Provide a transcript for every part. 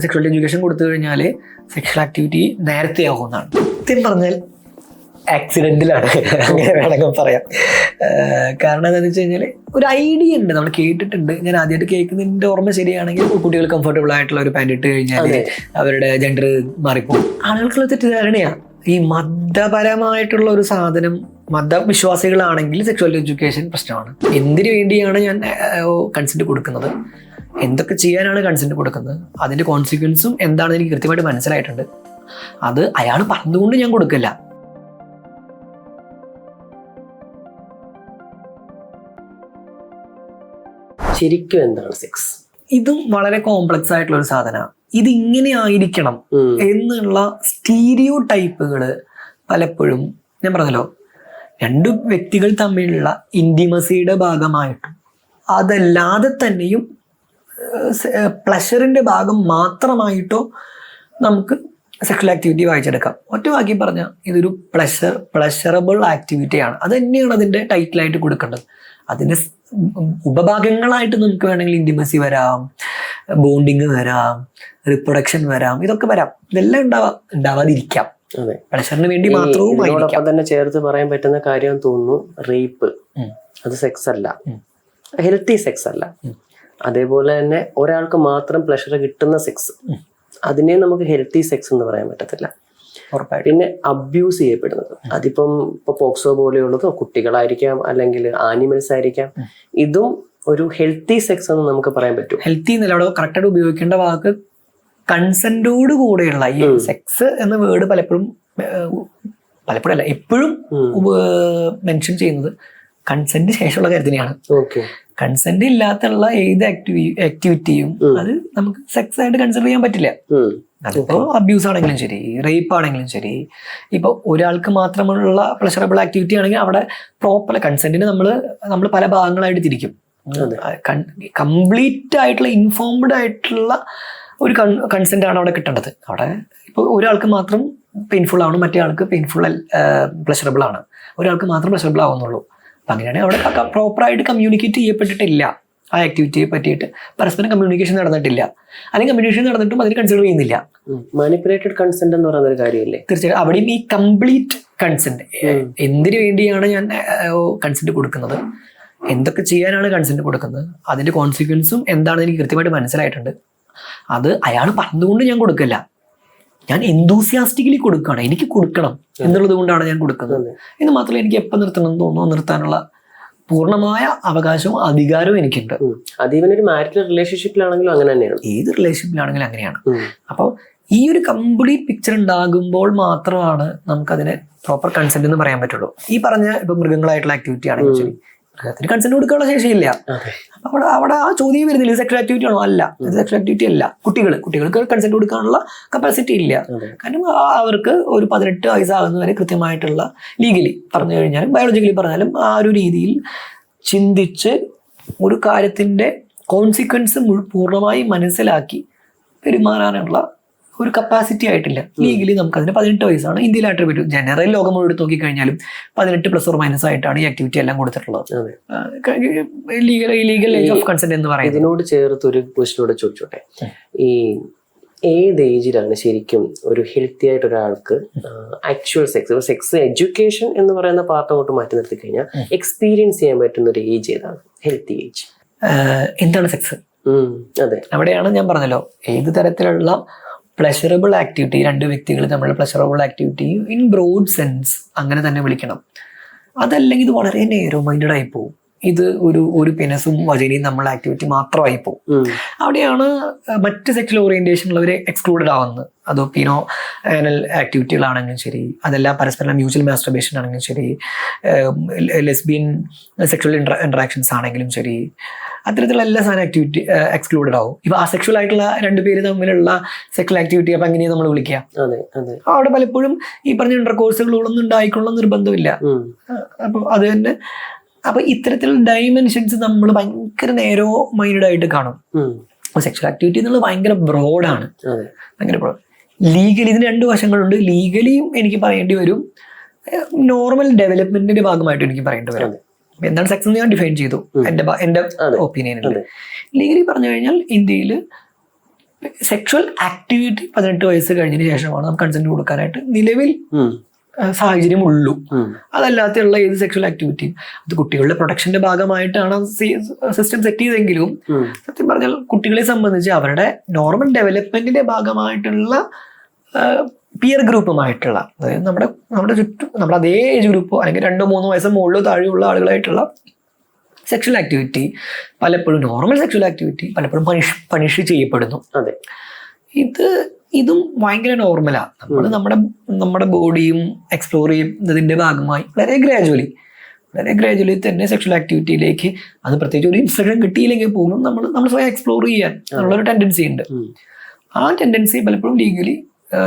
Sexual education കൊടുത്തു കഴിഞ്ഞാൽ sexual activity നേരത്തെ ആകുന്നതാണ്. സത്യം പറഞ്ഞാൽ ആക്സിഡന്റിലാണ്, അങ്ങനെ വേണമെങ്കിൽ പറയാം. കാരണം എന്താണെന്ന് വെച്ച് കഴിഞ്ഞാൽ ഒരു ഐഡിയ ഉണ്ട്, നമ്മൾ കേട്ടിട്ടുണ്ട്. ഞാൻ ആദ്യമായിട്ട് കേൾക്കുന്നതിൻ്റെ ഓർമ്മ ശരിയാണെങ്കിൽ കുട്ടികൾ കംഫർട്ടബിൾ ആയിട്ടുള്ള ഒരു പാൻറ് ഇട്ട് കഴിഞ്ഞാൽ അവരുടെ ജെൻഡർ മാറിപ്പോകും. ആളുകൾക്കുള്ള തെറ്റിദ്ധാരണയാണ് ഈ മതപരമായിട്ടുള്ള ഒരു സാധനം. മതവിശ്വാസികളാണെങ്കിൽ സെക്ഷൽ എഡ്യൂക്കേഷൻ പ്രശ്നമാണ്. എന്തിനു വേണ്ടിയാണ് ഞാൻ കൺസെന്റ് കൊടുക്കുന്നത്, എന്തൊക്കെ ചെയ്യാനാണ് കൺസെന്റ് കൊടുക്കുന്നത്, അതിന്റെ കോൺസിക്വൻസും എന്താണെന്ന് എനിക്ക് കൃത്യമായിട്ട് മനസ്സിലായിട്ടുണ്ട്. അത് അയാൾ പറഞ്ഞുകൊണ്ട് ഞാൻ കൊടുക്കില്ല. ശരിക്കും എന്താണ് സെക്സ്? ഇതും വളരെ കോംപ്ലക്സ് ആയിട്ടുള്ള ഒരു സാധനമാണ്. ഇത് ഇങ്ങനെ ആയിരിക്കണം എന്നുള്ള സ്റ്റീരിയോ ടൈപ്പുകള് പലപ്പോഴും, ഞാൻ പറഞ്ഞല്ലോ, രണ്ടു വ്യക്തികൾ തമ്മിലുള്ള ഇന്റിമസിയുടെ ഭാഗമായിട്ടും അതല്ലാതെ തന്നെയും പ്ലഷറിന്റെ ഭാഗം മാത്രമായിട്ടോ നമുക്ക് സെക്ഷൽ ആക്ടിവിറ്റി വായിച്ചെടുക്കാം. ഒറ്റ വാക്കി പറഞ്ഞാൽ ഇതൊരു പ്ലഷറബിൾ ആക്ടിവിറ്റിയാണ്. അത് തന്നെയാണ് അതിന്റെ ടൈറ്റിലായിട്ട് കൊടുക്കേണ്ടത്. അതിന്റെ ഉപഭാഗങ്ങളായിട്ട് നമുക്ക് വേണമെങ്കിൽ ഇന്റിമസി വരാം, ബോണ്ടിങ് വരാം, റിപ്രൊഡക്ഷൻ വരാം, ഇതൊക്കെ വരാം. ഇതെല്ലാം ഉണ്ടാവാതിരിക്കാം. പ്ലഷറിന് വേണ്ടി മാത്രവും തന്നെ ചേർത്ത് പറയാൻ പറ്റുന്ന കാര്യം തോന്നുന്നു, റേപ്പ് അത് സെക്സ് അല്ല, ഹെൽത്തി സെക്സ് അല്ല. അതേപോലെ തന്നെ ഒരാൾക്ക് മാത്രം പ്ലഷർ കിട്ടുന്ന സെക്സ്, അതിനെ നമുക്ക് ഹെൽത്തി സെക്സ് എന്ന് പറയാൻ പറ്റത്തില്ല. പിന്നെ അബ്യൂസ് ചെയ്യപ്പെടുന്നത്, അതിപ്പം ഇപ്പൊ പോക്സോ പോലെയുള്ളതോ കുട്ടികളായിരിക്കാം, അല്ലെങ്കിൽ ആനിമൽസ് ആയിരിക്കാം, ഇതും ഒരു ഹെൽത്തി സെക്സ് എന്ന് നമുക്ക് പറയാൻ പറ്റും. ഹെൽത്തി എന്നല്ല, അവിടെ കറക്റ്റായിട്ട് ഉപയോഗിക്കേണ്ട വാക്ക് കൺസെന്റോട് കൂടെയുള്ള ഈ സെക്സ് എന്ന വേർഡ് പലപ്പോഴും അല്ല, എപ്പോഴും മെൻഷൻ ചെയ്യുന്നത് കൺസെന്റ് ശേഷമുള്ള കാര്യത്തിനെയാണ്. കൺസെന്റ് ഇല്ലാത്തുള്ള ഏത് ആക്ടിവിറ്റിയും അത് നമുക്ക് സെക്സ് ആയിട്ട് കൺസിഡർ ചെയ്യാൻ പറ്റില്ല. അതിപ്പോ അബ്യൂസ് ആണെങ്കിലും ശരി, റേപ്പ് ആണെങ്കിലും ശരി. ഇപ്പൊ ഒരാൾക്ക് മാത്രമുള്ള പ്ലഷറബിൾ ആക്ടിവിറ്റി ആണെങ്കിൽ അവിടെ പ്രോപ്പർ കൺസെന്റിന് നമ്മൾ പല ഭാഗങ്ങളായിട്ട് തിരിക്കും. കംപ്ലീറ്റ് ആയിട്ടുള്ള ഇൻഫോംഡ് ആയിട്ടുള്ള ഒരു കൺസെന്റ് ആണ് അവിടെ കിട്ടേണ്ടത്. അവിടെ ഇപ്പൊ ഒരാൾക്ക് മാത്രം പെയിൻഫുൾ ആണ്, മറ്റേ ആൾക്ക് പ്ലഷറബിൾ ആണ്, ഒരാൾക്ക് മാത്രം പ്ലഷറബിൾ ആവുന്നുള്ളൂ. അപ്പൊ അങ്ങനെയാണെങ്കിൽ അവിടെ പ്രോപ്പറായിട്ട് കമ്മ്യൂണിക്കേറ്റ് ചെയ്യപ്പെട്ടിട്ടില്ല. ആ ആക്ടിവിറ്റിയെ പറ്റിയിട്ട് പരസ്പരം കമ്മ്യൂണിക്കേഷൻ നടന്നിട്ടില്ല, അല്ലെങ്കിൽ കമ്മ്യൂണിക്കേഷൻ നടന്നിട്ടും അതിന് കൺസിഡർ ചെയ്യുന്നില്ല. മാനിപ്പുലേറ്റഡ് കൺസെന്റ് എന്ന് പറയുന്ന ഒരു കാര്യമല്ലേ? തീർച്ചയായിട്ടും അവിടെയും ഈ കംപ്ലീറ്റ് കൺസെന്റ്, എന്തിനു വേണ്ടിയാണ് ഞാൻ കൺസെന്റ് കൊടുക്കുന്നത്, എന്തൊക്കെ ചെയ്യാനാണ് കൺസെന്റ് കൊടുക്കുന്നത്, അതിന്റെ കോൺസിക്വൻസും എന്താണെന്ന് എനിക്ക് കൃത്യമായിട്ട് മനസ്സിലായിട്ടുണ്ട്. അത് അയാൾ പറഞ്ഞുകൊണ്ട് ഞാൻ കൊടുക്കില്ല, ഞാൻ എന്തൂസിയാസ്റ്റിക്കലി കൊടുക്കുകയാണ്. എനിക്ക് കൊടുക്കണം എന്നുള്ളത് കൊണ്ടാണ് ഞാൻ കൊടുക്കുന്നത്. എന്ന് മാത്രമല്ല, എനിക്ക് എപ്പോൾ നിർത്തണം എന്ന് തോന്നുന്നു നിർത്താനുള്ള പൂർണ്ണമായ അവകാശവും അധികാരവും എനിക്കുണ്ട്. അതീവനൊരു മാരിറ്റൽ റിലേഷൻഷിപ്പിലാണെങ്കിലും അങ്ങനെ തന്നെയാണ്, ഏത് റിലേഷൻഷിപ്പിലാണെങ്കിലും അങ്ങനെയാണ്. അപ്പോൾ ഈ ഒരു കംപ്ലീറ്റ് പിക്ചർ ഉണ്ടാകുമ്പോൾ മാത്രമാണ് നമുക്കതിനെ പ്രോപ്പർ കൺസെന്റ് എന്ന് പറയാൻ പറ്റുള്ളൂ. ഈ പറഞ്ഞ ഇപ്പൊ മൃഗങ്ങളായിട്ടുള്ള ആക്ടിവിറ്റി ആണെങ്കിൽ ശരി, മൃഗത്തിന് കൺസെന്റ് കൊടുക്കാനുള്ള ശേഷിയില്ല. അവിടെ ആ ചോദ്യം വരുന്നില്ല, ഇത് സെക്ഷൽ ആക്ടിവിറ്റി ആണോ? അല്ല, ഇത് സെക്ഷൽ ആക്ടിവിറ്റി അല്ല. കുട്ടികൾക്ക് കൺസെന്റ് കൊടുക്കാനുള്ള കപ്പാസിറ്റി ഇല്ല. കാരണം അവർക്ക് ഒരു 18 വയസ്സാകുന്നവരെ കൃത്യമായിട്ടുള്ള, ലീഗലി പറഞ്ഞു കഴിഞ്ഞാലും ബയോളജിക്കലി പറഞ്ഞാലും ആ ഒരു രീതിയിൽ ചിന്തിച്ച് ഒരു കാര്യത്തിന്റെ കോൺസിക്വൻസ് പൂർണ്ണമായി മനസ്സിലാക്കി പെരുമാറാനുള്ള ഒരു കപ്പാസിറ്റി ആയിട്ടില്ല. ലീഗലി നമുക്കതിന് 18 വയസ്സാണ് ഇന്ത്യയിലായിട്ട് പറ്റും. ജനറൽ ലോകം മുഴുവൻ എടുത്ത് നോക്കിക്കഴിഞ്ഞാലും 18 ± ആയിട്ടാണ് ഈ ആക്ടിവിറ്റി എല്ലാം കൊടുത്തിട്ടുള്ളത്. ലീഗൽ ഏജ് ഓഫ് കൺസെന്റ് എന്ന് പറയുന്നത്. ഇതിനോട് ചേർത്ത് ഒരു ക്വസ്റ്റ്യനോട് ചോദിച്ചോട്ടെ, ഈ ഏത് ഏജിലാണ് ശരിക്കും ഒരു ഹെൽത്തി ആയിട്ട് ഒരാൾക്ക് ആക്ച്വൽ സെക്സ് എഡ്യൂക്കേഷൻ എന്ന് പറയുന്ന പാർട്ട് അങ്ങോട്ട് മാറ്റി നിർത്തി കഴിഞ്ഞാൽ എക്സ്പീരിയൻസ് ചെയ്യാൻ പറ്റുന്ന ഒരു ഏജ് ഏതാണ്? ഹെൽത്തി ഏജ് എന്താണ് സെക്സ്? അതെ, അവിടെയാണ് ഞാൻ പറഞ്ഞല്ലോ, ഏത് തരത്തിലുള്ള പ്ലഷറബിൾ ആക്ടിവിറ്റി, രണ്ട് വ്യക്തികൾ തമ്മിലുള്ള pleasurable activity in broad sense അങ്ങനെ തന്നെ വിളിക്കണം. അതല്ലെങ്കിൽ ഇത് വളരെ നേരോ മൈൻഡഡ് ആയി പോകും. ഇത് ഒരു പെനസും വജനയും നമ്മളെ ആക്ടിവിറ്റി മാത്രമായി പോകും. അവിടെയാണ് മറ്റ് സെക്ഷൽ ഓറിയന്റേഷൻ ഉള്ളവരെ എക്സ്ക്ലൂഡഡ് ആവുന്നത്. അതോ പീനോ ആനൽ ആക്ടിവിറ്റികളാണെങ്കിലും ശരി, അതെല്ലാം പരസ്പരം മ്യൂച്വൽ മാസ്റ്റർബേഷൻ ആണെങ്കിലും ശരി, ലെസ്ബിയൻ സെക്ഷൽ ഇന്ററാക്ഷൻസ് ആണെങ്കിലും ശരി, അത്തരത്തിലുള്ള എല്ലാ സാധനം ആക്ടിവിറ്റി എക്സ്ക്ലൂഡഡ് ആവും. ഇപ്പൊ അസെക്ഷൽ ആയിട്ടുള്ള രണ്ടുപേര് തമ്മിലുള്ള സെക്ഷൽ ആക്ടിവിറ്റി അപ്പൊ എങ്ങനെയാണ് നമ്മൾ വിളിക്കുക? അവിടെ പലപ്പോഴും ഈ പറഞ്ഞ ഇന്റർകോഴ്സുകളൊന്നും ഉണ്ടായിക്കൊള്ള നിർബന്ധമില്ല. അപ്പൊ അത് തന്നെ, അപ്പൊ ഇത്തരത്തിലുള്ള ഡൈമെൻഷൻസ് നമ്മൾ ഭയങ്കര നേരോ മൈൻഡഡ് ആയിട്ട് കാണും. സെക്ഷൽ ആക്ടിവിറ്റി എന്നുള്ളത് ഭയങ്കര ബ്രോഡാണ്, ഭയങ്കര ബ്രോഡ്. ലീഗലി ഇതിന് 2 വശങ്ങളുണ്ട്. ലീഗലിയും എനിക്ക് പറയേണ്ടി വരും, നോർമൽ ഡെവലപ്മെന്റിന്റെ ഭാഗമായിട്ട് എനിക്ക് പറയേണ്ടി വരും. എന്താണ് സെക്സ് എന്ന് ഞാൻ ഡിഫൈൻ ചെയ്തു എന്റെ ഒപ്പീനിയനിൽ. ലീഗലി പറഞ്ഞു കഴിഞ്ഞാൽ ഇന്ത്യയിൽ സെക്ഷൽ ആക്ടിവിറ്റി 18 വയസ്സ് കഴിഞ്ഞതിന് ശേഷമാണ് നമുക്ക് കൺസെന്റ് കൊടുക്കാനായിട്ട് നിലവിൽ സാഹചര്യമുള്ളൂ. അതല്ലാത്തുള്ള ഏത് സെക്ഷൽ ആക്ടിവിറ്റിയും അത് കുട്ടികളുടെ പ്രൊട്ടക്ഷന്റെ ഭാഗമായിട്ടാണ് സിസ്റ്റം സെറ്റ് ചെയ്തെങ്കിലും സത്യം പറഞ്ഞാൽ കുട്ടികളെ സംബന്ധിച്ച് അവരുടെ നോർമൽ ഡെവലപ്മെന്റിന്റെ ഭാഗമായിട്ടുള്ള പിയർ ഗ്രൂപ്പുമായിട്ടുള്ള, അതായത് നമ്മുടെ ചുറ്റും നമ്മുടെ അതേ ഏജ് ഗ്രൂപ്പോ അല്ലെങ്കിൽ 2-3 വയസ്സ് മുകളിലോ താഴെയുള്ള ആളുകളായിട്ടുള്ള സെക്ഷൽ ആക്ടിവിറ്റി പലപ്പോഴും നോർമൽ സെക്ഷൽ ആക്ടിവിറ്റി പലപ്പോഴും പണിഷ് ചെയ്യപ്പെടുന്നു. അതെ, ഇതും ഭയങ്കര നോർമലാണ്. നമ്മുടെ ബോഡിയും എക്സ്പ്ലോർ ചെയ്യുന്നതിന്റെ ഭാഗമായി വളരെ ഗ്രാജുവലി തന്നെ സെക്ഷൽ ആക്ടിവിറ്റിയിലേക്ക്, അത് പ്രത്യേകിച്ച് ഒരു ഇൻസ്ട്രക്ഷൻ കിട്ടിയില്ലെങ്കിൽ പോലും നമ്മൾ സ്വയം എക്സ്പ്ലോർ ചെയ്യാൻ ഉള്ളൊരു ടെൻഡൻസി ഉണ്ട്. ആ ടെൻഡൻസി പലപ്പോഴും ലീഗലി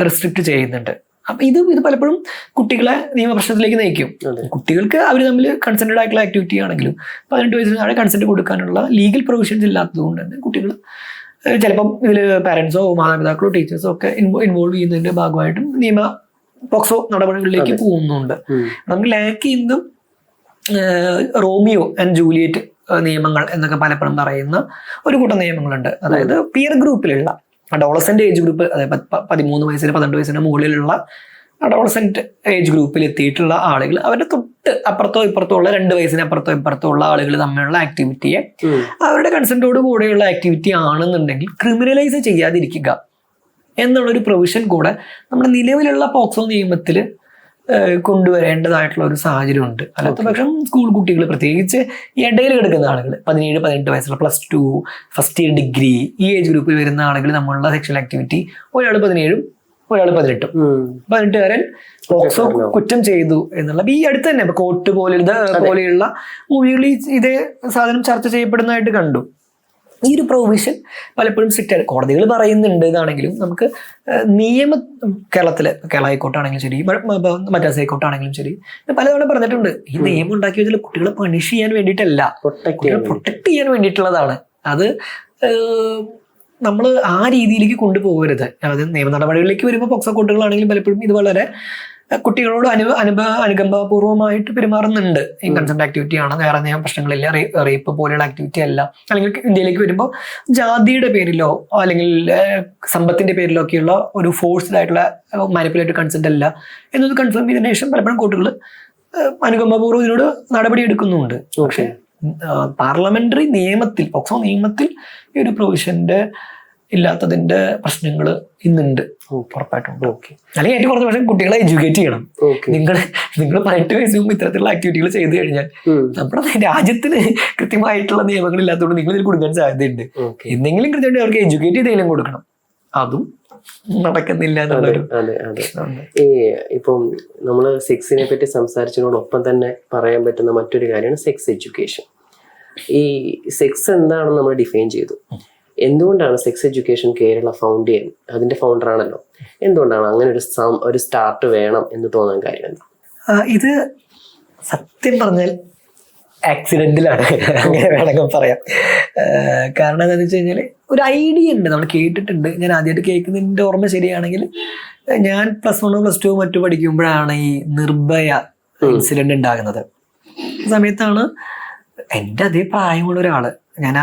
റെസ്ട്രിക്ട് ചെയ്യുന്നുണ്ട്. അപ്പൊ ഇത് പലപ്പോഴും കുട്ടികളെ നിയമപ്രശ്നത്തിലേക്ക് നയിക്കും. കുട്ടികൾക്ക് അവർ തമ്മിൽ കൺസെന്റഡ് ആയിട്ടുള്ള ആക്ടിവിറ്റി ആണെങ്കിലും 18 വയസ്സിന് താഴെ കൺസെന്റ് കൊടുക്കാനുള്ള ലീഗൽ പ്രൊവിഷൻസ് ഇല്ലാത്തത് കൊണ്ട് തന്നെ കുട്ടികൾ ചിലപ്പം ഇതിൽ പാരന്റ്സോ മാതാപിതാക്കളോ ടീച്ചേഴ്സോ ഒക്കെ ഇൻവോൾവ് ചെയ്യുന്നതിന്റെ ഭാഗമായിട്ടും പോക്സോ നടപടികളിലേക്ക് പോകുന്നുണ്ട്. നമുക്ക് ലാക്ക് ചെയ്യുന്നതും റോമിയോ ആൻഡ് ജൂലിയറ്റ് നിയമങ്ങൾ എന്നൊക്കെ പലപ്പോഴും പറയുന്ന ഒരു കൂട്ടം നിയമങ്ങളുണ്ട്. അതായത് പിയർ ഗ്രൂപ്പിലുള്ള അഡോളസെന്റ് ഏജ് ഗ്രൂപ്പ്, അതായത് 13 വയസ്സിന് 18 വയസ്സിന് മുകളിലുള്ള അഡോളസെന്റ് ഏജ് ഗ്രൂപ്പിൽ എത്തിയിട്ടുള്ള ആളുകൾ അവരുടെ തൊട്ട് അപ്പുറത്തോ ഇപ്പുറത്തോ ഉള്ള 2 വയസ്സിന് അപ്പുറത്തോ ഇപ്പുറത്തോ ഉള്ള ആളുകൾ തമ്മിലുള്ള ആക്ടിവിറ്റിയെ അവരുടെ കൺസെന്റോട് കൂടെയുള്ള ആക്ടിവിറ്റി ആണെന്നുണ്ടെങ്കിൽ ക്രിമിനലൈസ് ചെയ്യാതിരിക്കുക എന്നുള്ളൊരു പ്രൊവിഷൻ കൂടെ നമ്മുടെ നിലവിലുള്ള പോക്സോ നിയമത്തിൽ കൊണ്ടുവരേണ്ടതായിട്ടുള്ള ഒരു സാഹചര്യം ഉണ്ട്. അല്ലാത്ത പക്ഷം സ്കൂൾ കുട്ടികൾ, പ്രത്യേകിച്ച് ഈ ഇടയിൽ കിടക്കുന്ന ആളുകൾ 17-18 വയസ്സുള്ള +2 ഫസ്റ്റ് ഇയർ ഡിഗ്രി ഈ ഏജ് ഗ്രൂപ്പിൽ വരുന്ന ആളുകൾ തമ്മിലുള്ള സെക്ഷൽ ആക്ടിവിറ്റി ഒരാൾ 17 ഒരാൾ 18-കാരൻ പോക്സോ കുറ്റം ചെയ്തു എന്നുള്ള ഈ അടുത്ത് തന്നെ ഇപ്പൊ കോർട്ട് പോലെയുള്ള മൂവികളിൽ ഇതേ സാധനം ചർച്ച ചെയ്യപ്പെടുന്നതായിട്ട് കണ്ടു. ഈ ഒരു പ്രൊവിഷൻ പലപ്പോഴും സ്ട്രിക്റ്റ് ആയിട്ട് കോടതികൾ പറയുന്നുണ്ട്. ഇതാണെങ്കിലും നമുക്ക് കേരള ഹൈക്കോർട്ടാണെങ്കിലും ശരി, മദ്രാസ് ഹൈക്കോർട്ടാണെങ്കിലും ശരി, പലതവണ പറഞ്ഞിട്ടുണ്ട് ഈ നിയമം ഉണ്ടാക്കി വെച്ചാൽ കുട്ടികളെ പണിഷ് ചെയ്യാൻ വേണ്ടിയിട്ടല്ല, കുട്ടികളെ പ്രൊട്ടക്ട് ചെയ്യാൻ വേണ്ടിയിട്ടുള്ളതാണ്. അത് നമ്മൾ ആ രീതിയിലേക്ക് കൊണ്ടുപോകരുത്. അതായത് നിയമ നടപടികളിലേക്ക് വരുമ്പോൾ പോക്സോ കോർട്ടുകളാണെങ്കിലും പലപ്പോഴും ഇത് വളരെ കുട്ടികളോട് അനുകമ്പാപൂർവമായിട്ട് പെരുമാറുന്നുണ്ട്. ഈ കൺസെന്റ് ആക്ടിവിറ്റി ആണ്, വേറെ നിയമ പ്രശ്നങ്ങളില്ല, റേപ്പ് പോലെയുള്ള ആക്ടിവിറ്റി അല്ല. അല്ലെങ്കിൽ ഇന്ത്യയിലേക്ക് വരുമ്പോൾ ജാതിയുടെ പേരിലോ അല്ലെങ്കിൽ സമ്പത്തിന്റെ പേരിലോ ഒക്കെയുള്ള ഒരു ഫോഴ്സ്ഡ് ആയിട്ടുള്ള മാനിപ്പുലേറ്റഡ് കൺസെന്റ് അല്ല എന്നത് കൺഫേം ചെയ്തതിനു ശേഷം പലപ്പോഴും കോർട്ടുകൾ അനുകമ്പാപൂർവ്വം ഇതിനോട് നടപടി എടുക്കുന്നുമുണ്ട്. പക്ഷെ പാർലമെന്ററി നിയമത്തിൽ, പോക്സോ നിയമത്തിൽ ഈ ഒരു പ്രൊവിഷന്റെ ഇല്ലാത്തതിന്റെ പ്രശ്നങ്ങൾ ഇന്നുണ്ട്, ഉറപ്പായിട്ടുണ്ട്. അല്ലെങ്കിൽ ഏറ്റവും കുറഞ്ഞ പക്ഷേ കുട്ടികളെ എഡ്യൂക്കേറ്റ് ചെയ്യണം. നിങ്ങൾ 18 വയസ്സിന് മുമ്പ് ഇത്തരത്തിലുള്ള ആക്ടിവിറ്റികൾ ചെയ്തു കഴിഞ്ഞാൽ നമ്മുടെ രാജ്യത്തിന് കൃത്യമായിട്ടുള്ള നിയമങ്ങൾ ഇല്ലാത്തതുകൊണ്ട് നിങ്ങൾ ഇതിൽ കൊടുക്കാൻ സാധ്യതയുണ്ട്. എന്തെങ്കിലും കൃത്യമായിട്ട് അവർക്ക് എഡ്യൂക്കേറ്റ് ചെയ്തെങ്കിലും കൊടുക്കണം. അതും നടക്കുന്നില്ല എന്നുള്ളൊരു ഈ ഇപ്പം നമ്മള് സെക്സിനെ പറ്റി സംസാരിച്ചതിനോടൊപ്പം തന്നെ പറയാൻ പറ്റുന്ന മറ്റൊരു കാര്യമാണ് സെക്സ് എഡ്യൂക്കേഷൻ. ഈ സെക്സ് എന്താണെന്ന് നമ്മൾ ഡിഫൈൻ ചെയ്തു. എന്തുകൊണ്ടാണ് സെക്സ് എഡ്യൂക്കേഷൻ കേരള ഫൗണ്ട് ചെയ്യാൻ, അതിന്റെ ഫൗണ്ടർ ആണല്ലോ, എന്തുകൊണ്ടാണ് അങ്ങനെ ഒരു സ്റ്റാർട്ട് വേണം എന്ന് തോന്നാൻ കാര്യം എന്താ? ഇത് സത്യം പറഞ്ഞാൽ ആക്സിഡന്റിലാണ്, അങ്ങനെ വേണമെങ്കിൽ പറയാം. കാരണം എന്താണെന്ന് വെച്ച് കഴിഞ്ഞാൽ ഒരു ഐഡിയ ഉണ്ട്, നമ്മൾ കേട്ടിട്ടുണ്ട്. ഞാൻ ആദ്യമായിട്ട് കേൾക്കുന്നതിൻ്റെ ഓർമ്മ ശരിയാണെങ്കിൽ ഞാൻ +1 +2 മറ്റു പഠിക്കുമ്പോഴാണ് ഈ നിർഭയ ഇൻസിഡന്റ് ഉണ്ടാകുന്നത്. സമയത്താണ് എൻ്റെ അതേ പ്രായമുള്ള ഒരാള്, ഞാൻ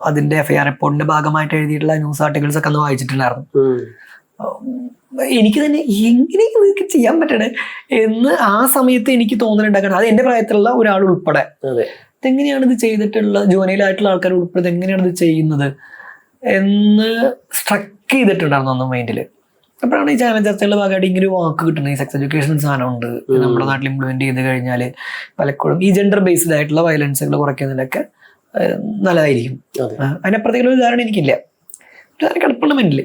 അതിന്റെ FIR റിപ്പോർട്ടിന്റെ ഭാഗമായിട്ട് എഴുതിയിട്ടുള്ള ന്യൂസ് ആർട്ടിക്കിൾസ് ഒക്കെ അന്ന് വായിച്ചിട്ടുണ്ടായിരുന്നു. എനിക്ക് തന്നെ എങ്ങനെയാണ് ഇതൊക്കെ ചെയ്യാൻ പറ്റണേ എന്ന് ആ സമയത്ത് എനിക്ക് തോന്നലുണ്ടാക്കണം. അത് എൻ്റെ പ്രായത്തിലുള്ള ഒരാൾ ഉൾപ്പെടെ ഇതെങ്ങനെയാണ് ഇത് ചെയ്തിട്ടുള്ളത്, ജോലിയിലായിട്ടുള്ള ആൾക്കാർ ഉൾപ്പെടെ എങ്ങനെയാണ് ഇത് ചെയ്യുന്നത് എന്ന് സ്ട്രക്ക് ചെയ്തിട്ടുണ്ടായിരുന്നു അന്ന് മൈൻഡിൽ. അപ്പോഴാണ് ഈ ചാനൽ ചർച്ചകളുടെ ഭാഗമായിട്ട് ഇങ്ങനെ ഒരു വാക്ക് കിട്ടുന്നത്. ഈ സെക്സ് എഡ്യൂക്കേഷൻ സാധനമുണ്ട് നമ്മുടെ നാട്ടിൽ ഇംപ്ലിമെന്റ് ചെയ്ത് കഴിഞ്ഞാൽ പലപ്പോഴും ഈ ജെൻഡർ ബേസ്ഡ് ആയിട്ടുള്ള വയലൻസുകൾ കുറയ്ക്കുന്നതിലൊക്കെ നല്ലതായിരിക്കും. അതിനപ്പുറത്തേക്കുള്ള ഒരു ധാരണ എനിക്കില്ല. കിടപ്പുള്ള മൈൻഡിൽ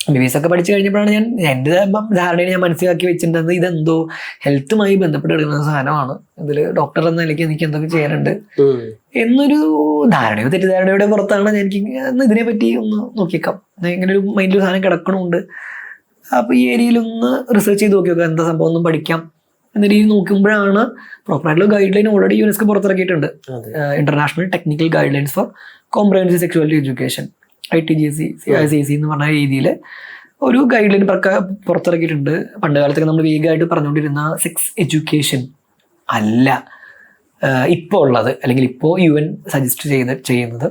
MBBS ഒക്കെ പഠിച്ചു കഴിഞ്ഞപ്പോഴാണ് ഞാൻ എൻ്റെ ധാരണയെ ഞാൻ മനസ്സിലാക്കി വെച്ചിട്ടുണ്ടെന്ന് ഇതെന്തോ ഹെൽത്തുമായി ബന്ധപ്പെട്ട് എടുക്കുന്ന സാധനമാണ്, ഇതിൽ ഡോക്ടർ എന്ന നിലയ്ക്ക് എനിക്ക് എന്തൊക്കെ ചെയ്യാനുണ്ട് എന്നൊരു ധാരണയോ തെറ്റിദ്ധാരണയുടെ പുറത്താണ് എനിക്ക് ഇതിനെ പറ്റി ഒന്ന് നോക്കിയേക്കാം, ഇങ്ങനെ ഒരു മൈൻഡിൽ സാധനം കിടക്കണമുണ്ട്. അപ്പൊ ഈ ഏരിയയിലൊന്ന് റിസർച്ച് ചെയ്ത് നോക്കി നോക്കാം, എന്താ സംഭവം ഒന്നും പഠിക്കാം എന്ന രീതിയിൽ നോക്കുമ്പോഴാണ് പ്രോപ്പറായിട്ടുള്ള ഗൈഡ് ലൈൻ ഓൾറെഡി UNESCO പുറത്തിറക്കിയിട്ടുണ്ട്. International technical guide lines for comprehensive sexuality education, ITGC CICC എന്ന് പറഞ്ഞ രീതിയിൽ ഒരു ഗൈഡ് ലൈൻ പുറത്തിറക്കിയിട്ടുണ്ട്. പണ്ട് കാലത്തൊക്കെ നമ്മൾ വേഗമായിട്ട് പറഞ്ഞുകൊണ്ടിരുന്ന സെക്സ് എഡ്യൂക്കേഷൻ അല്ല ഇപ്പോൾ ഉള്ളത്, അല്ലെങ്കിൽ ഇപ്പോൾ UN സജസ്റ്റ് ചെയ്യുന്നത്.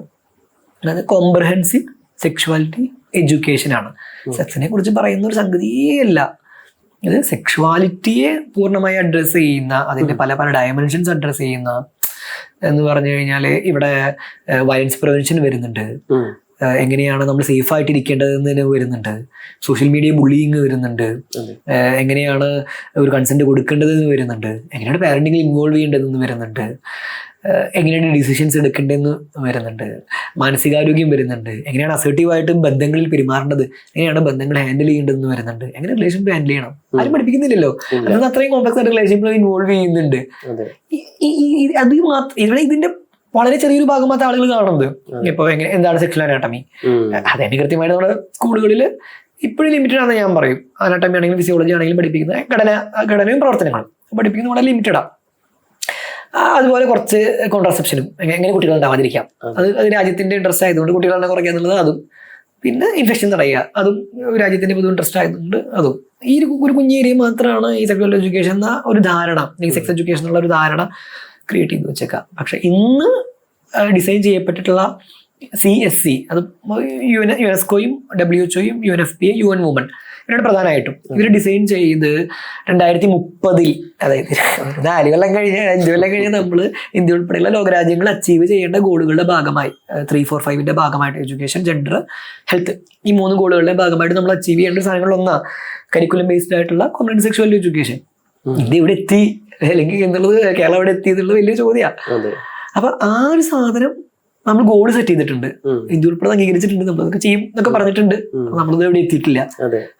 അതായത് കോംപ്രഹെൻസീവ് സെക്ഷ്വാലിറ്റി എഡ്യൂക്കേഷനാണ്. സെക്സിനെ കുറിച്ച് പറയുന്ന ഒരു സംഗതിയേ അല്ല ഇത്. സെക്ഷുവാലിറ്റിയെ പൂർണ്ണമായി അഡ്രസ്സ് ചെയ്യുന്ന, അതിന്റെ പല പല ഡയമെൻഷൻസ് അഡ്രസ്സ് ചെയ്യുന്ന എന്ന് പറഞ്ഞു കഴിഞ്ഞാൽ ഇവിടെ വയലൻസ് പ്രിവെൻഷൻ വരുന്നുണ്ട്, എങ്ങനെയാണ് നമ്മൾ സേഫ് ആയിട്ട് ഇരിക്കേണ്ടതെന്ന് വരുന്നുണ്ട്, സോഷ്യൽ മീഡിയ ബുള്ളിങ് വരുന്നുണ്ട്, എങ്ങനെയാണ് ഒരു കൺസെന്റ് കൊടുക്കേണ്ടതെന്ന് വരുന്നുണ്ട്, എങ്ങനെയാണ് പാരന്റിങ്ങിൽ ഇൻവോൾവ് ചെയ്യേണ്ടതെന്ന് വരുന്നുണ്ട്, എങ്ങനെയാണ് ഡിസിഷൻസ് എടുക്കേണ്ടതെന്ന് വരുന്നുണ്ട്, മാനസികാരോഗ്യം വരുന്നുണ്ട്, എങ്ങനെയാണ് അസർട്ടീവായിട്ട് ബന്ധങ്ങളിൽ പെരുമാറേണ്ടത്, എങ്ങനെയാണ് ബന്ധങ്ങൾ ഹാൻഡിൽ ചെയ്യേണ്ടതെന്ന് വരുന്നുണ്ട്, എങ്ങനെ റിലേഷൻഷിപ്പ് ഹാൻഡിൽ ചെയ്യണം ആരും പഠിപ്പിക്കുന്നില്ലല്ലോ. അത് അത്രയും കോംപ്ലക്സ് ആയിട്ട് റിലേഷൻഷിപ്പ് ഇൻവോൾവ് ചെയ്യുന്നുണ്ട്. അത് മാത്രം ഇവിടെ ഇതിന്റെ വളരെ ചെറിയൊരു ഭാഗം മാത്രം ആളുകൾ കാണുന്നത്. ഇപ്പൊ എന്താണ് സെക്ഷൽ അനാട്ടമി, അതെന്നെ കൃത്യമായിട്ട് നമ്മുടെ സ്കൂളുകളിൽ ഇപ്പോഴും ലിമിറ്റഡ് ആണെന്ന് ഞാൻ പറയും. അനാട്ടമി ആണെങ്കിലും ഫിസിയോളജി ആണെങ്കിലും പഠിപ്പിക്കുന്ന ഘടനയും പ്രവർത്തനങ്ങളും പഠിപ്പിക്കുന്നത് വളരെ ലിമിറ്റഡാണ്. അതുപോലെ കുറച്ച് കോൺട്രാസെപ്ഷനും എങ്ങനെ കുട്ടികൾ ഉണ്ടാവാതിരിക്കാം, അത് രാജ്യത്തിന്റെ ഇൻട്രസ്റ്റ് ആയതുകൊണ്ട് കുട്ടികളെ കുറയ്ക്കുക എന്നുള്ളത് അതും, പിന്നെ ഇൻഫെക്ഷൻ തടയുക അതും രാജ്യത്തിന്റെ പൊതു ഇൻട്രസ്റ്റ് ആയതുകൊണ്ട് അതും. ഈ ഒരു കുഞ്ഞു ഏരിയ മാത്രമാണ് ഈ സെക്സ്വൽ എഡ്യൂക്കേഷൻ എന്ന ഒരു ധാരണ, അല്ലെങ്കിൽ സെക്സ് എഡ്യൂക്കേഷൻ എന്നുള്ള ഒരു ധാരണ ക്രിയേറ്റ് ചെയ്ത് വെച്ചേക്കാം. പക്ഷെ ഇന്ന് ഡിസൈൻ ചെയ്യപ്പെട്ടിട്ടുള്ള CSC, അത് യുനെസ്കോയും WHO-യും UNFPA UN Women ഇവരുടെ പ്രധാനമായിട്ടും ഇവർ ഡിസൈൻ ചെയ്ത് 2030, അതായത് 4 കൊല്ലം കഴിഞ്ഞ് 5 കൊല്ലം കഴിഞ്ഞ് നമ്മൾ ഇന്ത്യ ഉൾപ്പെടെയുള്ള ലോകരാജ്യങ്ങൾ അച്ചീവ് ചെയ്യേണ്ട ഗോളുകളുടെ ഭാഗമായി 3-4-5ന്റെ ഭാഗമായിട്ട് എഡ്യൂക്കേഷൻ, ജെൻഡർ, ഹെൽത്ത്, ഈ 3 ഗോളുകളുടെ ഭാഗമായിട്ട് നമ്മൾ അച്ചീവ് ചെയ്യേണ്ട സാധനങ്ങളൊന്നാണ് കരിക്കുലം ബേസ്ഡ് ആയിട്ടുള്ള കോമ്പ്രിഹെൻസീവ് സെക്സ്വൽ എഡ്യൂക്കേഷൻ. ഇന്ത്യ ഇവിടെ എത്തി അല്ലെങ്കിൽ എന്നുള്ളത്, കേരളം ഇവിടെ എത്തി എന്നുള്ളത് വലിയ ചോദ്യമാണ്. അപ്പൊ ആ ഒരു സാധനം നമ്മൾ ഗോൾ സെറ്റ് ചെയ്തിട്ടുണ്ട്, ഇന്ത്യ ഉൾപ്പെടെ അംഗീകരിച്ചിട്ടുണ്ട്, നമ്മളതൊക്കെ ചെയ്യും എന്നൊക്കെ പറഞ്ഞിട്ടുണ്ട്, നമ്മളത് എവിടെ എത്തിയിട്ടില്ല.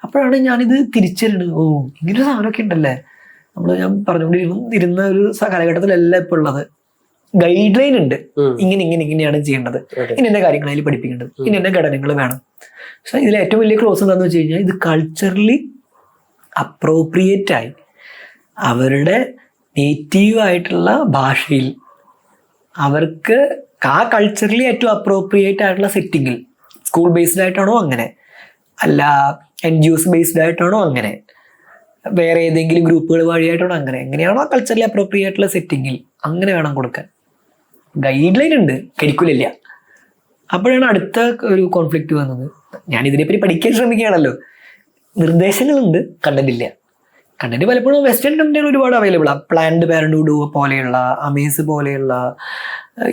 അപ്പോഴാണ് ഞാനിത് തിരിച്ചറിയുന്നത്, ഓ ഇങ്ങനൊരു സാധനമൊക്കെ ഉണ്ടല്ലേ. ഞാൻ പറഞ്ഞുകൊണ്ടിരുന്ന ഒരു കാലഘട്ടത്തിലല്ല ഇപ്പൊ ഉള്ളത്. ഗൈഡ് ലൈൻ ഉണ്ട്, ഇങ്ങനെയാണ് ചെയ്യേണ്ടത്, ഇന്ന കാര്യങ്ങൾ അതിൽ പഠിപ്പിക്കേണ്ടത്, ഇന്ന ഘടനകൾ വേണം. പക്ഷെ ഇതിൽ ഏറ്റവും വലിയ ക്ലോസ് എന്താണെന്ന് വെച്ച് കഴിഞ്ഞാൽ ഇത് കൾച്ചറലി അപ്രോപ്രിയേറ്റ് ആയി അവരുടെ നേറ്റീവ് ആയിട്ടുള്ള ഭാഷയിൽ അവർക്ക് ആ കൾച്ചറലി ഏറ്റവും അപ്രോപ്രിയേറ്റ് ആയിട്ടുള്ള സെറ്റിങ്ങിൽ, സ്കൂൾ ബേസ്ഡ് ആയിട്ടാണോ അങ്ങനെ, അല്ല NGOs ബേസ്ഡ് ആയിട്ടാണോ അങ്ങനെ, വേറെ ഏതെങ്കിലും ഗ്രൂപ്പുകൾ വഴിയായിട്ടാണോ അങ്ങനെ, എങ്ങനെയാണോ കൾച്ചറലി അപ്രോപ്രിയേറ്റ് ആയിട്ടുള്ള സെറ്റിങ്ങിൽ അങ്ങനെ വേണം കൊടുക്കാൻ. ഗൈഡ് ലൈൻ ഉണ്ട്, കരിക്കുലില്ല. അപ്പോഴാണ് അടുത്ത ഒരു കോൺഫ്ലിക്റ്റ് വന്നത്. ഞാൻ ഇതിനെപ്പറ്റി പഠിക്കാൻ ശ്രമിക്കുകയാണല്ലോ, നിർദ്ദേശങ്ങളുണ്ട്, കണ്ടന്റ് ഇല്ല. കണ്ടന്റ് പലപ്പോഴും വെസ്റ്റേൺ കണ്ടന്റ് ഒരുപാട് അവൈലബിൾ ആണ്. പ്ലാൻഡ് പാരന്റ്ഹുഡ് പോലെയുള്ള, അമേസ് പോലെയുള്ള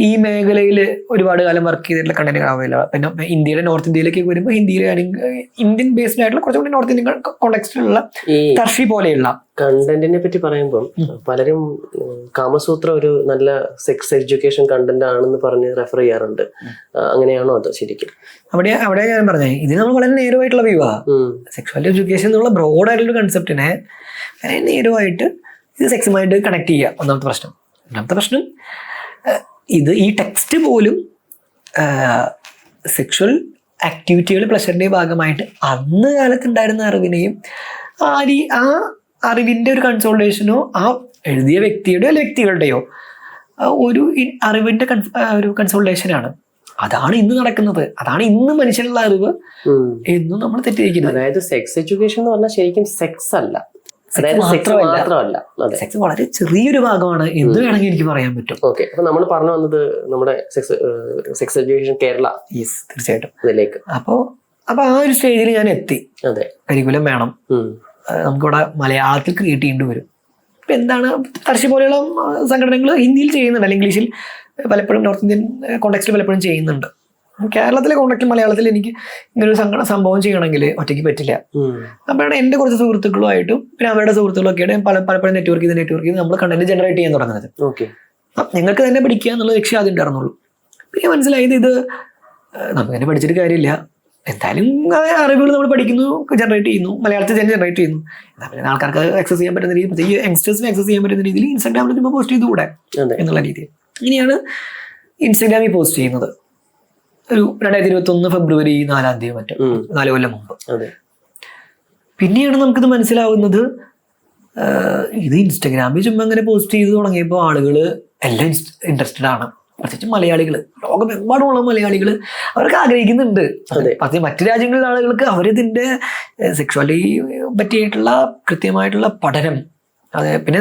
ഈ മേഖലയിൽ ഒരുപാട് കാലം വർക്ക് ചെയ്തിട്ടുള്ള കണ്ടന്റ് അവൈലബിൾ. പിന്നെ ഇന്ത്യയിലെ നോർത്ത് ഇന്ത്യയിലേക്ക് വരുമ്പോൾ ഇന്ത്യൻ ബേസ്ഡ് ആയിട്ടുള്ള കുറച്ചുകൂടി നോർത്ത് ഇന്ത്യൻ കോണ്ടെക്സ്റ്റിലുള്ള ടർഷി പോലെയുള്ള കണ്ടന്റിനെ പറ്റി പറയുമ്പോൾ പലരും കാമസൂത്ര ഒരു നല്ല സെക്സ് എഡ്യൂക്കേഷൻ കണ്ടന്റ് ആണെന്ന് പറഞ്ഞ് റെഫർ ചെയ്യാറുണ്ട്. അങ്ങനെയാണോ അത് ശരിക്കും? അവിടെ ഞാൻ പറഞ്ഞേ, ഇത് നമ്മൾ വളരെ നേരമായിട്ടുള്ള വ്യൂ ആ. സെക്സ്വൽ എഡ്യൂക്കേഷൻ എന്നുള്ള ബ്രോഡ് ആയിട്ടുള്ള കൺസെപ്റ്റിനെ വളരെ നേരമായിട്ട് ഇത് സെക്സുമായിട്ട് കണക്ട് ചെയ്യുക ഒന്നാമത്തെ പ്രശ്നം. രണ്ടാമത്തെ പ്രശ്നം, ഇത് ഈ ടെക്സ്റ്റ് പോലും സെക്ഷൽ ആക്ടിവിറ്റികൾ പ്ലഷറിന്റെ ഭാഗമായിട്ട് അന്ന് കാലത്തുണ്ടായിരുന്ന അറിവിനെയും ആ അറിവിന്റെ ഒരു കൺസോൾട്ടേഷനോ ആ എഴുതിയ വ്യക്തിയുടെയോ അല്ലെ വ്യക്തികളുടെയോ ഒരു അറിവിന്റെ ഒരു കൺസോൾട്ടേഷനാണ്. അതാണ് ഇന്ന് നടക്കുന്നത്, അതാണ് ഇന്ന് മനുഷ്യനുള്ള അറിവ് എന്നും നമ്മൾ തെറ്റിയിരിക്കുന്നത്. അതായത് സെക്സ് എഡ്യൂക്കേഷൻ എന്ന് പറഞ്ഞാൽ ശരിക്കും സെക്സ് അല്ല, മാത്രമല്ല സെക്സ് വളരെ ചെറിയൊരു ഭാഗമാണ് എന്ന് വേണമെങ്കിൽ എനിക്ക് പറയാൻ പറ്റും. ഓക്കെ, അപ്പൊ നമ്മൾ പറഞ്ഞു വന്നത് നമ്മുടെ സെക്സ് എഡ്യൂക്കേഷൻ കേരള, തീർച്ചയായിട്ടും അതിലേക്ക്. അപ്പൊ ആ ഒരു സ്റ്റേജിൽ ഞാൻ എത്തി. അതെ, കരിക്കുലം വേണം, നമുക്കിവിടെ മലയാളത്തിൽ ക്രിയേറ്റ് ചെയ്യേണ്ടി വരും. ഇപ്പൊ എന്താണ് തർശി പോലെയുള്ള സംഘടനകൾ ഹിന്ദിയിൽ ചെയ്യുന്നുണ്ട്, അല്ലെങ്കിൽ ഇംഗ്ലീഷിൽ പലപ്പോഴും നോർത്ത് ഇന്ത്യൻ കോണ്ടെക്സ്റ്റിൽ പലപ്പോഴും ചെയ്യുന്നുണ്ട്. കേരളത്തിലെ കോണ്ടാക്ട് മലയാളത്തിൽ എനിക്ക് ഇങ്ങനൊരു സംഭവം ചെയ്യണമെങ്കിൽ ഒറ്റയ്ക്ക് പറ്റില്ല. അപ്പോഴാണ് എൻ്റെ കുറച്ച് സുഹൃത്തുക്കളുമായിട്ടും പിന്നെ അവരുടെ സുഹൃത്തുക്കളൊക്കെ ആയിട്ട് പലപ്പോഴും നെറ്റ്വർക്ക് ചെയ്ത് നമ്മൾ കണ്ടന്റ് ജനറേറ്റ് ചെയ്യാൻ തുടങ്ങുന്നത്. ഞങ്ങൾക്ക് തന്നെ പഠിക്കുക എന്നുള്ള ലക്ഷ്യം ആദ്യം ഉണ്ടായിരുന്നുള്ളൂ. പിന്നെ മനസ്സിലായത് ഇത് നമുക്ക് തന്നെ പഠിച്ചിട്ട് കാര്യമില്ല, എന്തായാലും അറിവുകൾ നമ്മൾ പഠിക്കുന്നു, ജനറേറ്റ് ചെയ്യുന്നു, മലയാളത്തിൽ തന്നെ ജനറേറ്റ് ചെയ്യുന്നു. എന്നാൽ പിന്നെ ആൾക്കാർക്ക് ആക്സസ് ചെയ്യാൻ പറ്റുന്ന രീതിയിൽ, പ്രത്യേകിച്ച് യങ്സ്റ്റേഴ്സിന് ആക്സസ് ചെയ്യാൻ പറ്റുന്ന രീതിയിൽ ഇൻസ്റ്റാഗ്രാമിൽ ചുമ്മാ പോസ്റ്റ് ചെയ്തുകൂടെ എന്നുള്ള രീതിയിൽ ഇങ്ങനെയാണ് ഇൻസ്റ്റാഗ്രാമിൽ പോസ്റ്റ് ചെയ്യുന്നത്. ഒരു 2021 ഫെബ്രുവരി 4 മറ്റോ 4 കൊല്ലം മുമ്പ്. പിന്നെയാണ് നമുക്കിത് മനസ്സിലാവുന്നത്, ഇത് ഇൻസ്റ്റാഗ്രാമിൽ ചുമ്മാ അങ്ങനെ പോസ്റ്റ് ചെയ്ത് തുടങ്ങിയപ്പോൾ ആളുകൾ എല്ലാം ഇൻട്രസ്റ്റഡ് ആണ്. പ്രത്യേകിച്ച് മലയാളികൾ, ലോകമെമ്പാടുമുള്ള മലയാളികൾ അവർക്ക് ആഗ്രഹിക്കുന്നുണ്ട്. മറ്റു രാജ്യങ്ങളിലെ ആളുകൾക്ക് അവരിതിൻ്റെ സെക്സ്വാലിറ്റി പറ്റിയിട്ടുള്ള കൃത്യമായിട്ടുള്ള പഠനം, അതെ, പിന്നെ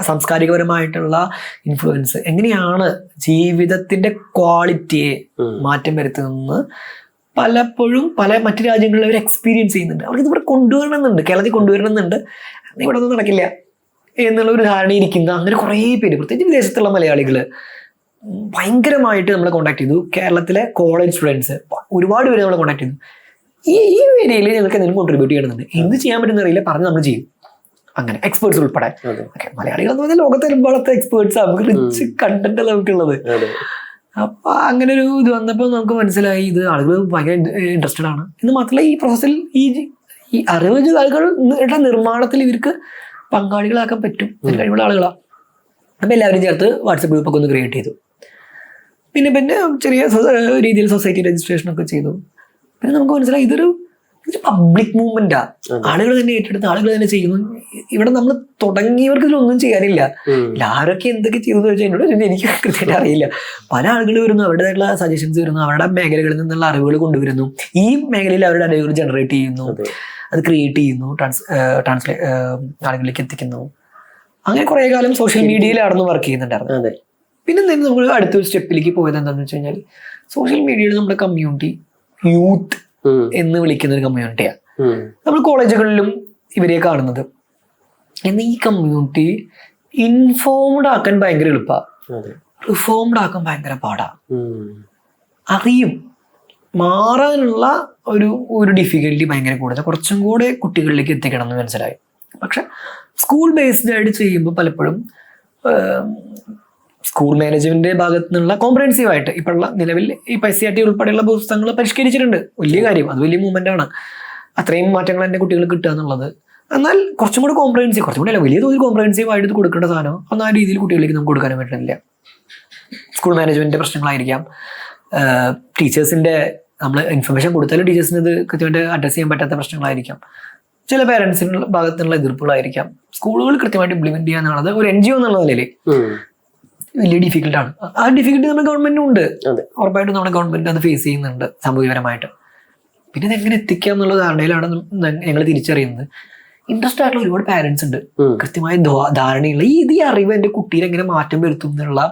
സാംസ്കാരികപരമായിട്ടുള്ള ഇൻഫ്ലുവൻസ്, എങ്ങനെയാണ് ജീവിതത്തിന്റെ ക്വാളിറ്റിയെ മാറ്റം വരുത്തുന്നത് പലപ്പോഴും മറ്റു രാജ്യങ്ങളിൽ അവർ എക്സ്പീരിയൻസ് ചെയ്യുന്നുണ്ട്. അവർക്ക് ഇവിടെ കൊണ്ടുവരണമെന്നുണ്ട്, കേരളത്തിൽ കൊണ്ടുവരണമെന്നുണ്ട്, ഇവിടെ ഒന്നും നടക്കില്ല എന്നുള്ള ഒരു ധാരണ ഇരിക്കുന്ന അങ്ങനെ കുറേ പേര്, പ്രത്യേകിച്ച് വിദേശത്തുള്ള മലയാളികൾ ഭയങ്കരമായിട്ട് നമ്മളെ കോൺടാക്ട് ചെയ്തു. കേരളത്തിലെ കോളേജ് സ്റ്റുഡൻസ് ഒരുപാട് പേര് നമ്മളെ കോൺടാക്ട് ചെയ്തു. ഈ ഏരിയയിൽ ഞങ്ങൾക്ക് എന്തെങ്കിലും കോൺട്രിബ്യൂട്ട് ചെയ്യണമെന്നുണ്ട്, എന്ത് ചെയ്യാൻ പറ്റുന്ന അറിയില്ല, പറഞ്ഞ് നമ്മൾ ചെയ്യും. അങ്ങനെ എക്സ്പേർട്സ് ഉൾപ്പെടെ മലയാളികൾ എന്ന് പറഞ്ഞാൽ ലോകത്തെമ്പാടത്തെ എക്സ്പേർട്സ്, നമുക്ക് റിച്ച് കണ്ടന്റ് നമുക്കുള്ളത്. അപ്പൊ അങ്ങനെ ഒരു ഇത് വന്നപ്പോൾ നമുക്ക് മനസ്സിലായി ഇത് ആളുകൾ ഭയങ്കര ഇൻട്രസ്റ്റഡ് ആണ് എന്ന്. മാത്രമല്ല ഈ പ്രോസസ്സിൽ ഈ അറിവുകളുടെ നിർമ്മാണത്തിൽ ഇവർക്ക് പങ്കാളികളാക്കാൻ പറ്റും, കഴിവുള്ള ആളുകളാണ്. അപ്പം എല്ലാവരും ചേർത്ത് വാട്സപ്പ് ഗ്രൂപ്പൊക്കെ ഒന്ന് ക്രിയേറ്റ് ചെയ്തു. പിന്നെ ചെറിയ രീതിയിൽ സൊസൈറ്റി രജിസ്ട്രേഷൻ ഒക്കെ ചെയ്തു. പിന്നെ നമുക്ക് മനസ്സിലായി ഇതൊരു പബ്ലിക് മൂവ്മെന്റാ, ആളുകൾ തന്നെ ഏറ്റെടുത്ത് ആളുകൾ തന്നെ ചെയ്യുന്നു. ഇവിടെ നമ്മൾ തുടങ്ങിയവർക്ക് ഇതിലൊന്നും ചെയ്യാനില്ല. ആരൊക്കെ എന്തൊക്കെ ചെയ്തു വെച്ചാൽ എനിക്ക് കൃത്യമായിട്ട് അറിയില്ല. പല ആളുകൾ വരുന്നു, അവരുടേതായിട്ടുള്ള സജഷൻസ് വരുന്നു, അവരുടെ മേഖലകളിൽ നിന്നുള്ള അറിവുകൾ കൊണ്ടുവരുന്നു, ഈ മേഖലയിൽ അവരുടെ അറിവുകൾ ജനറേറ്റ് ചെയ്യുന്നു, അത് ക്രിയേറ്റ് ചെയ്യുന്നു, ആളുകളിലേക്ക് എത്തിക്കുന്നു. അങ്ങനെ കുറെ കാലം സോഷ്യൽ മീഡിയയിലായിരുന്നു വർക്ക് ചെയ്യുന്നുണ്ടായിരുന്നു. പിന്നെ എന്തായാലും നമ്മൾ അടുത്തൊരു സ്റ്റെപ്പിലേക്ക് പോയത് എന്താണെന്ന് വെച്ച് കഴിഞ്ഞാൽ സോഷ്യൽ മീഡിയയിൽ നമ്മുടെ കമ്മ്യൂണിറ്റി യൂത്ത് എന്ന് വിളിക്കുന്ന ഒരു കമ്മ്യൂണിറ്റിയാണ്. നമ്മൾ കോളേജുകളിലും ഇവരെ കാണുന്നത്. എന്നാൽ ഈ കമ്മ്യൂണിറ്റി ഇൻഫോംഡ് ആക്കാൻ ഭയങ്കര എളുപ്പമാണ്, റിഫോംഡ് ആക്കാൻ ഭയങ്കര പാടാണ്. അറിയും, മാറാനുള്ള ഒരു ഡിഫിക്കൽറ്റി ഭയങ്കര കൂടുതൽ, കുറച്ചും കൂടെ കുട്ടികളിലേക്ക് എത്തിക്കണം എന്ന് മനസ്സിലായി. പക്ഷെ സ്കൂൾ ബേസ്ഡ് ആയിട്ട് ചെയ്യുമ്പോൾ പലപ്പോഴും സ്കൂൾ മാനേജ്മെന്റിന്റെ ഭാഗത്തു നിന്നുള്ള കോംപ്രഹെൻസീവ് ആയിട്ട് ഇപ്പോഴുള്ള നിലവിൽ ഈ PSCRT ഉൾപ്പെടെയുള്ള പുസ്തകങ്ങൾ പരിഷ്കരിച്ചിട്ടുണ്ട്. വലിയ കാര്യം, അത് വലിയ മൂവ്മെന്റ് ആണ്. അത്രയും മാറ്റങ്ങൾ എൻ്റെ കുട്ടികൾക്ക് കിട്ടുക എന്നുള്ളത്. എന്നാൽ കുറച്ചും കൂടെ കോംപ്രഹെൻസീവ്, കുറച്ചും കൂടെ അല്ല, വലിയ തോതിൽ കോംപ്രഹെൻസീവ് ആയിട്ട് ഇത് കൊടുക്കേണ്ട സാധനം ഒന്നും ആ രീതിയിൽ കുട്ടികളിലേക്ക് നമുക്ക് കൊടുക്കാനും പറ്റുന്നില്ല. സ്കൂൾ മാനേജ്മെന്റിന്റെ പ്രശ്നങ്ങളായിരിക്കാം, ടീച്ചേഴ്സിന്റെ നമ്മൾ ഇൻഫർമേഷൻ കൊടുത്താലും ടീച്ചേഴ്സിന് ഇത് കൃത്യമായിട്ട് അഡ്രസ് ചെയ്യാൻ പറ്റാത്ത പ്രശ്നങ്ങളായിരിക്കാം, ചില പേരൻസിനുള്ള ഭാഗത്തുനിന്നുള്ള എതിർപ്പുകളായിരിക്കാം. സ്കൂളുകൾ കൃത്യമായിട്ട് ഇംപ്ലിമെന്റ് ചെയ്യുക എന്നുള്ളത് ഒരു NGO എന്നുള്ള നിലയിൽ വലിയ ഡിഫിക്കൽട്ടാണ്. ആ ഡിഫിക്കൽട്ടി നമ്മുടെ ഗവൺമെന്റിനും ഉണ്ട്, ഉറപ്പായിട്ടും നമ്മുടെ ഗവൺമെന്റ് അത് ഫേസ് ചെയ്യുന്നുണ്ട് സാമൂഹികപരമായിട്ട്. പിന്നെ ഇതെങ്ങനെ എത്തിക്കാം എന്നുള്ള ധാരണയിലാണ് ഞങ്ങൾ തിരിച്ചറിയുന്നത്. ഇൻട്രസ്റ്റ് ആയിട്ടുള്ള ഒരുപാട് പാരന്റ്സ് ഉണ്ട്, കൃത്യമായ ധാരണയുള്ള ഈ അറിവ് എൻ്റെ കുട്ടിയിൽ എങ്ങനെ മാറ്റം വരുത്തും എന്നുള്ള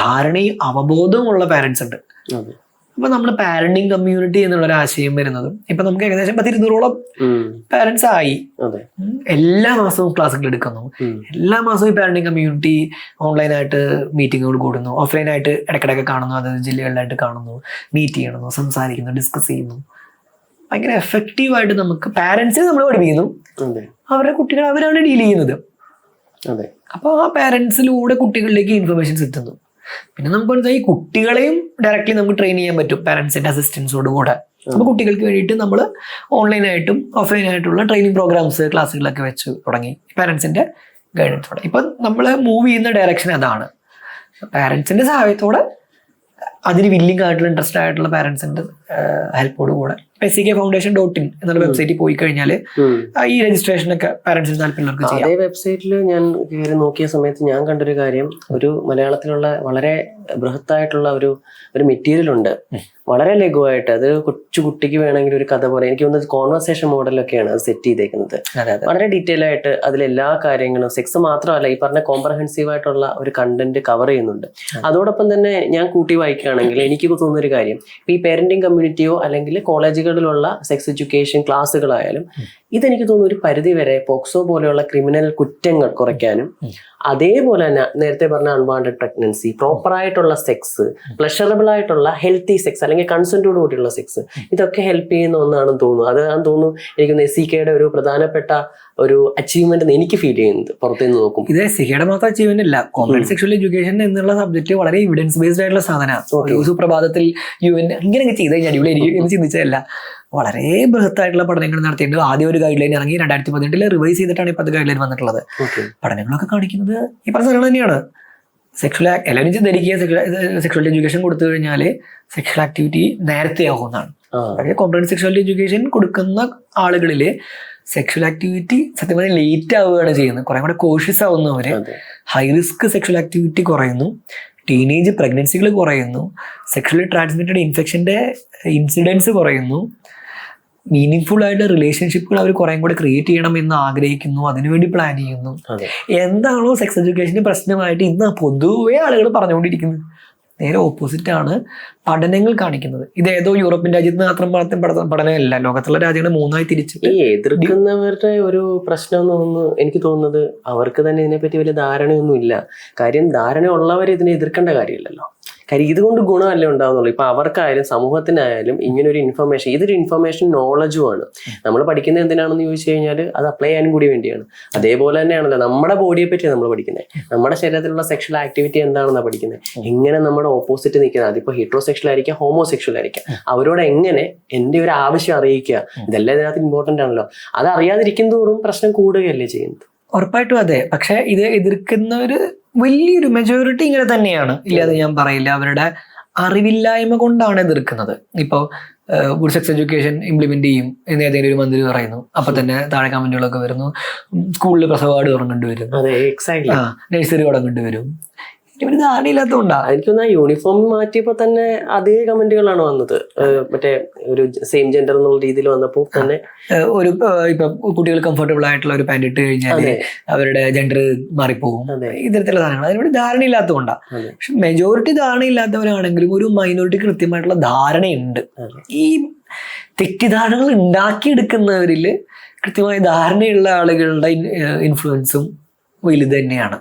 ധാരണയും അവബോധമുള്ള പാരന്റ്സ് ഉണ്ട്. അപ്പൊ നമ്മൾ പാരന്റിങ് കമ്മ്യൂണിറ്റി എന്നുള്ള ഒരു ആശയം വരുന്നതും ഇപ്പൊ നമുക്ക് ഏകദേശം 200ഓളം പാരന്റ്സ് ആയി. എല്ലാ മാസവും ക്ലാസ്സുകൾ എടുക്കുന്നു, എല്ലാ മാസവും ഈ പാരന്റിങ് കമ്മ്യൂണിറ്റി ഓൺലൈനായിട്ട് മീറ്റിങ്ങുകൾ കൂടുന്നു, ഓഫ്ലൈനായിട്ട് ഇടയ്ക്കിടയ്ക്ക് കാണുന്നു, അതായത് ജില്ലകളിലായിട്ട് കാണുന്നു, മീറ്റ് ചെയ്യണമെന്നു, സംസാരിക്കുന്നു, ഡിസ്കസ് ചെയ്യുന്നു. ഭയങ്കര എഫക്റ്റീവായിട്ട് നമുക്ക് പാരന്റ്സിനെ നമ്മൾ പഠിപ്പിക്കുന്നു, അവരുടെ കുട്ടികൾ അവരാണ് ഡീൽ ചെയ്യുന്നത്. അപ്പൊ ആ പാരന്റ്സിലൂടെ കുട്ടികളിലേക്ക് ഇൻഫർമേഷൻസ് എത്തുന്നു. പിന്നെ നമുക്ക് ഈ കുട്ടികളെയും ഡയറക്റ്റ്ലി നമുക്ക് ട്രെയിൻ ചെയ്യാൻ പറ്റും പാരന്റ്സിന്റെ അസിസ്റ്റൻസോട് കൂടെ. അപ്പൊ കുട്ടികൾക്ക് വേണ്ടിയിട്ട് നമ്മൾ ഓൺലൈനായിട്ടും ഓഫ്ലൈനായിട്ടുള്ള ട്രെയിനിങ് പ്രോഗ്രാംസ് ക്ലാസ്സുകളൊക്കെ വെച്ച് തുടങ്ങി പാരന്റ്സിന്റെ ഗൈഡൻസോടെ. ഇപ്പൊ നമ്മൾ മൂവ് ചെയ്യുന്ന ഡയറക്ഷൻ അതാണ്. പാരന്റ്സിന്റെ സഹായത്തോടെ അതിന് വില്ലിംഗ് ആയിട്ടുള്ള ഇൻട്രസ്റ്റ് ആയിട്ടുള്ള പാരന്റ്സിന്റെ ഹെൽപ്പോട് കൂടെ PSCKFoundation.in എന്നുള്ള വെബ്സൈറ്റിൽ പോയി കഴിഞ്ഞാൽ ഈ രജിസ്ട്രേഷനൊക്കെ പാരന്റ്സിന് താല്പര്യമുള്ളവർക്ക് ചെയ്യാം. അതേ വെബ്സൈറ്റിൽ ഞാൻ കയറി നോക്കിയ സമയത്ത് ഞാൻ കണ്ടൊരു കാര്യം, ഒരു മലയാളത്തിലുള്ള വളരെ ബൃഹത്തായിട്ടുള്ള ഒരു മെറ്റീരിയൽ ഉണ്ട്, വളരെ ലഘുവായിട്ട്. അത് കൊച്ചു കുട്ടിക്ക് വേണമെങ്കിൽ ഒരു കഥ പോലെ, എനിക്ക് തോന്നുന്നത് കോൺവെർസേഷൻ മോഡലൊക്കെയാണ് അത് സെറ്റ് ചെയ്തേക്കുന്നത്. വളരെ ഡീറ്റെയിൽ ആയിട്ട് അതിലെല്ലാ കാര്യങ്ങളും, സെക്സ് മാത്രമല്ല ഈ പറഞ്ഞ കോംപ്രഹെൻസീവ് ആയിട്ടുള്ള ഒരു കണ്ടന്റ് കവർ ചെയ്യുന്നുണ്ട്. അതോടൊപ്പം തന്നെ ഞാൻ കൂട്ടി വായിക്കുകയാണെങ്കിൽ എനിക്ക് തോന്നുന്ന ഒരു കാര്യം, ഈ പേരന്റിങ് കമ്മ്യൂണിറ്റിയോ അല്ലെങ്കിൽ കോളേജുകളിലുള്ള സെക്സ് എഡ്യൂക്കേഷൻ ക്ലാസ്സുകളായാലും ഇതെനിക്ക് തോന്നുന്നു ഒരു പരിധി വരെ പോക്സോ പോലെയുള്ള ക്രിമിനൽ കുറ്റങ്ങൾ കുറയ്ക്കാനും, അതേപോലെ തന്നെ നേരത്തെ പറഞ്ഞ അൺവാണ്ടഡ് പ്രഗ്നൻസി, പ്രോപ്പറായിട്ടുള്ള സെക്സ്, പ്ലഷറബിൾ ആയിട്ടുള്ള ഹെൽത്തി സെക്സ് അല്ലെങ്കിൽ കൺസെന്റോട് കൂടിയുള്ള സെക്സ്, ഇതൊക്കെ ഹെൽപ്പ് ചെയ്യുന്ന ഒന്നാണെന്ന് തോന്നുന്നു. അതാണെന്ന് തോന്നുന്നു എനിക്കൊന്ന് SCKയുടെ ഒരു പ്രധാനപ്പെട്ട ഒരു അച്ചീവ്മെന്റ് എനിക്ക് ഫീൽ ചെയ്യുന്നത് പുറത്തുനിന്ന് നോക്കും. ഇത് SCKയുടെ മാത്രം അച്ചീവ്മെന്റ് അല്ല, കോംപ്ലക്സ് സെക്ഷൽ എഡ്യൂക്കേഷൻ എന്നുള്ള സബ്ജക്ട് വളരെ എവിഡൻസ് ബേസ്ഡ് ആയിട്ടുള്ള സാധനമാണ്. സുപ്രഭാതത്തിൽ UN ഇങ്ങനെയൊക്കെ ചെയ്ത് കഴിഞ്ഞാൽ അടിപൊളിയായിരിക്കും എന്ന് ചിന്തിച്ചതല്ല. വളരെ ബൃഹത്തായിട്ടുള്ള പഠനങ്ങൾ നടത്തിയിട്ടുണ്ട്. ആദ്യം ഒരു ഗൈഡ് ലൈൻ ഇറങ്ങി 2018 റിവൈസ് ചെയ്തിട്ടാണ് ഇപ്പൊ അത് ഗൈഡ് ലൈൻ വന്നിട്ടുള്ളത്. പഠനങ്ങളൊക്കെ കാണിക്കുന്നത് ഈ പറഞ്ഞ സാധനങ്ങൾ തന്നെയാണ്. എല്ലാവരും ധരിക്കുക സെക്ഷൽ എഡ്യൂക്കേഷൻ കൊടുത്തു കഴിഞ്ഞാൽ സെക്ഷൽ ആക്ടിവിറ്റി നേരത്തെ ആകുന്നതാണ്. പക്ഷേ കോംപ്രഹെൻസീവ് സെക്ഷൽ എഡ്യൂക്കേഷൻ കൊടുക്കുന്ന ആളുകളിൽ സെക്ഷൽ ആക്ടിവിറ്റി സത്യം പറഞ്ഞാൽ ലേറ്റ് ആവുകയാണ് ചെയ്യുന്നത്. കുറെ കൂടെ കോഷ്യസ് ആവുന്നവര് ഹൈ റിസ്ക് സെക്ഷൽ ആക്ടിവിറ്റി കുറയുന്നു, ടീനേജ് പ്രഗ്നൻസികൾ കുറയുന്നു, സെക്ഷലി ട്രാൻസ്മിറ്റഡ് ഇൻഫെക്ഷന്റെ ഇൻസിഡൻസ് കുറയുന്നു, മീനിങ് ആയിട്ടുള്ള റിലേഷൻഷിപ്പുകൾ അവർ കുറേ കൂടെ ക്രിയേറ്റ് ചെയ്യണം എന്ന് ആഗ്രഹിക്കുന്നു, അതിനുവേണ്ടി പ്ലാൻ ചെയ്യുന്നു. എന്താണോ സെക്സ് എഡ്യൂക്കേഷന് പ്രശ്നമായിട്ട് ഇന്ന് പൊതുവെ ആളുകൾ പറഞ്ഞുകൊണ്ടിരിക്കുന്നത് നേരെ ഓപ്പോസിറ്റ് ആണ് പഠനങ്ങൾ കാണിക്കുന്നത്. ഇത് ഏതോ യൂറോപ്യൻ രാജ്യത്ത് മാത്രം പഠനമല്ല, ലോകത്തുള്ള രാജ്യങ്ങൾ 3ആയി തിരിച്ചിട്ട്. ഈ എതിർക്കുന്നവരുടെ ഒരു പ്രശ്നം എന്ന് തോന്നുന്നു എനിക്ക് തോന്നുന്നത് അവർക്ക് തന്നെ ഇതിനെപ്പറ്റി വലിയ ധാരണയൊന്നും ഇല്ല. കാര്യം ധാരണ ഉള്ളവർ ഇതിനെ എതിർക്കേണ്ട കാര്യമില്ലല്ലോ. കാര്യം ഇതുകൊണ്ട് ഗുണമല്ലേ ഉണ്ടാവുന്നുള്ളൂ. ഇപ്പൊ അവർക്കായാലും സമൂഹത്തിനായാലും ഇങ്ങനെ ഒരു ഇൻഫർമേഷൻ, ഇതൊരു ഇൻഫർമേഷൻ നോളജുമാണ്. നമ്മൾ പഠിക്കുന്നത് എന്തിനാണെന്ന് ചോദിച്ചു കഴിഞ്ഞാൽ അത് അപ്ലൈ ചെയ്യാനും കൂടി വേണ്ടിയാണ്. അതേപോലെ തന്നെയാണല്ലോ നമ്മുടെ ബോഡിയെ പറ്റി നമ്മൾ പഠിക്കുന്നത്. നമ്മുടെ ശരീരത്തിലുള്ള സെക്ഷൽ ആക്ടിവിറ്റി എന്താണെന്നാണ് പഠിക്കുന്നത്. എങ്ങനെ നമ്മുടെ ഓപ്പോസിറ്റ് നിൽക്കുന്നത്, അതിപ്പോ ഹീറ്ററോസെക്ഷൽ ആയിരിക്കാം ഹോമോസെക്ഷൽ ആയിരിക്കാം, അവരോട് എങ്ങനെ എന്റെ ഒരു ആവശ്യം അറിയിക്കുക, ഇതെല്ലാം ഇതിനകത്ത് ഇമ്പോർട്ടന്റ് ആണല്ലോ. അത് അറിയാതിരിക്കും തോറും പ്രശ്നം കൂടുകയല്ലേ ചെയ്യുന്നത്. ഉറപ്പായിട്ടും അതെ. പക്ഷെ ഇത് എതിർക്കുന്നവര് വലിയൊരു മെജോറിറ്റി ഇങ്ങനെ തന്നെയാണ്, ഇല്ലാതെ ഞാൻ പറയില്ല. അവരുടെ അറിവില്ലായ്മ കൊണ്ടാണ് എതിർക്കുന്നത്. ഇപ്പോൾ ഒരു സെക്സ് എഡ്യൂക്കേഷൻ ഇംപ്ലിമെന്റ് ചെയ്യും എന്ന് ഏതെങ്കിലും ഒരു മന്ത്രി പറയുന്നു, അപ്പൊ തന്നെ താഴെ കമന്റുകളൊക്കെ വരുന്നു. സ്കൂളിൽ പ്രസവ തുടങ്ങേണ്ടി വരും, നഴ്സറി തുടങ്ങേണ്ടി വരും. ഇവര് ധാരണയില്ലാത്തതുകൊണ്ടാ. എനിക്കൊന്ന് യൂണിഫോം മാറ്റിയപ്പോ തന്നെ അതേ കമന്റുകളാണ് വന്നത്. മറ്റേ ഒരു സെയിം ജെൻഡർ എന്നുള്ള രീതിയിൽ വന്നപ്പോ തന്നെ ഒരു ഇപ്പൊ കുട്ടികൾ കംഫർട്ടബിൾ ആയിട്ടുള്ള ഒരു പാന്റ് ഇട്ട് കഴിഞ്ഞാൽ അവരുടെ ജെൻഡർ മാറിപ്പോകും, ഇത്തരത്തിലുള്ള സാധനങ്ങൾ. അതിനോട് ധാരണയില്ലാത്തതുകൊണ്ടാ. പക്ഷെ മെജോറിറ്റി ധാരണയില്ലാത്തവരാണെങ്കിലും ഒരു മൈനോറിറ്റി കൃത്യമായിട്ടുള്ള ധാരണയുണ്ട്. ഈ തെറ്റിദ്ധാരണകൾ ഉണ്ടാക്കിയെടുക്കുന്നവരിൽ കൃത്യമായ ധാരണയുള്ള ആളുകളുടെ ഇൻഫ്ലുവൻസും വലുത് തന്നെയാണ്.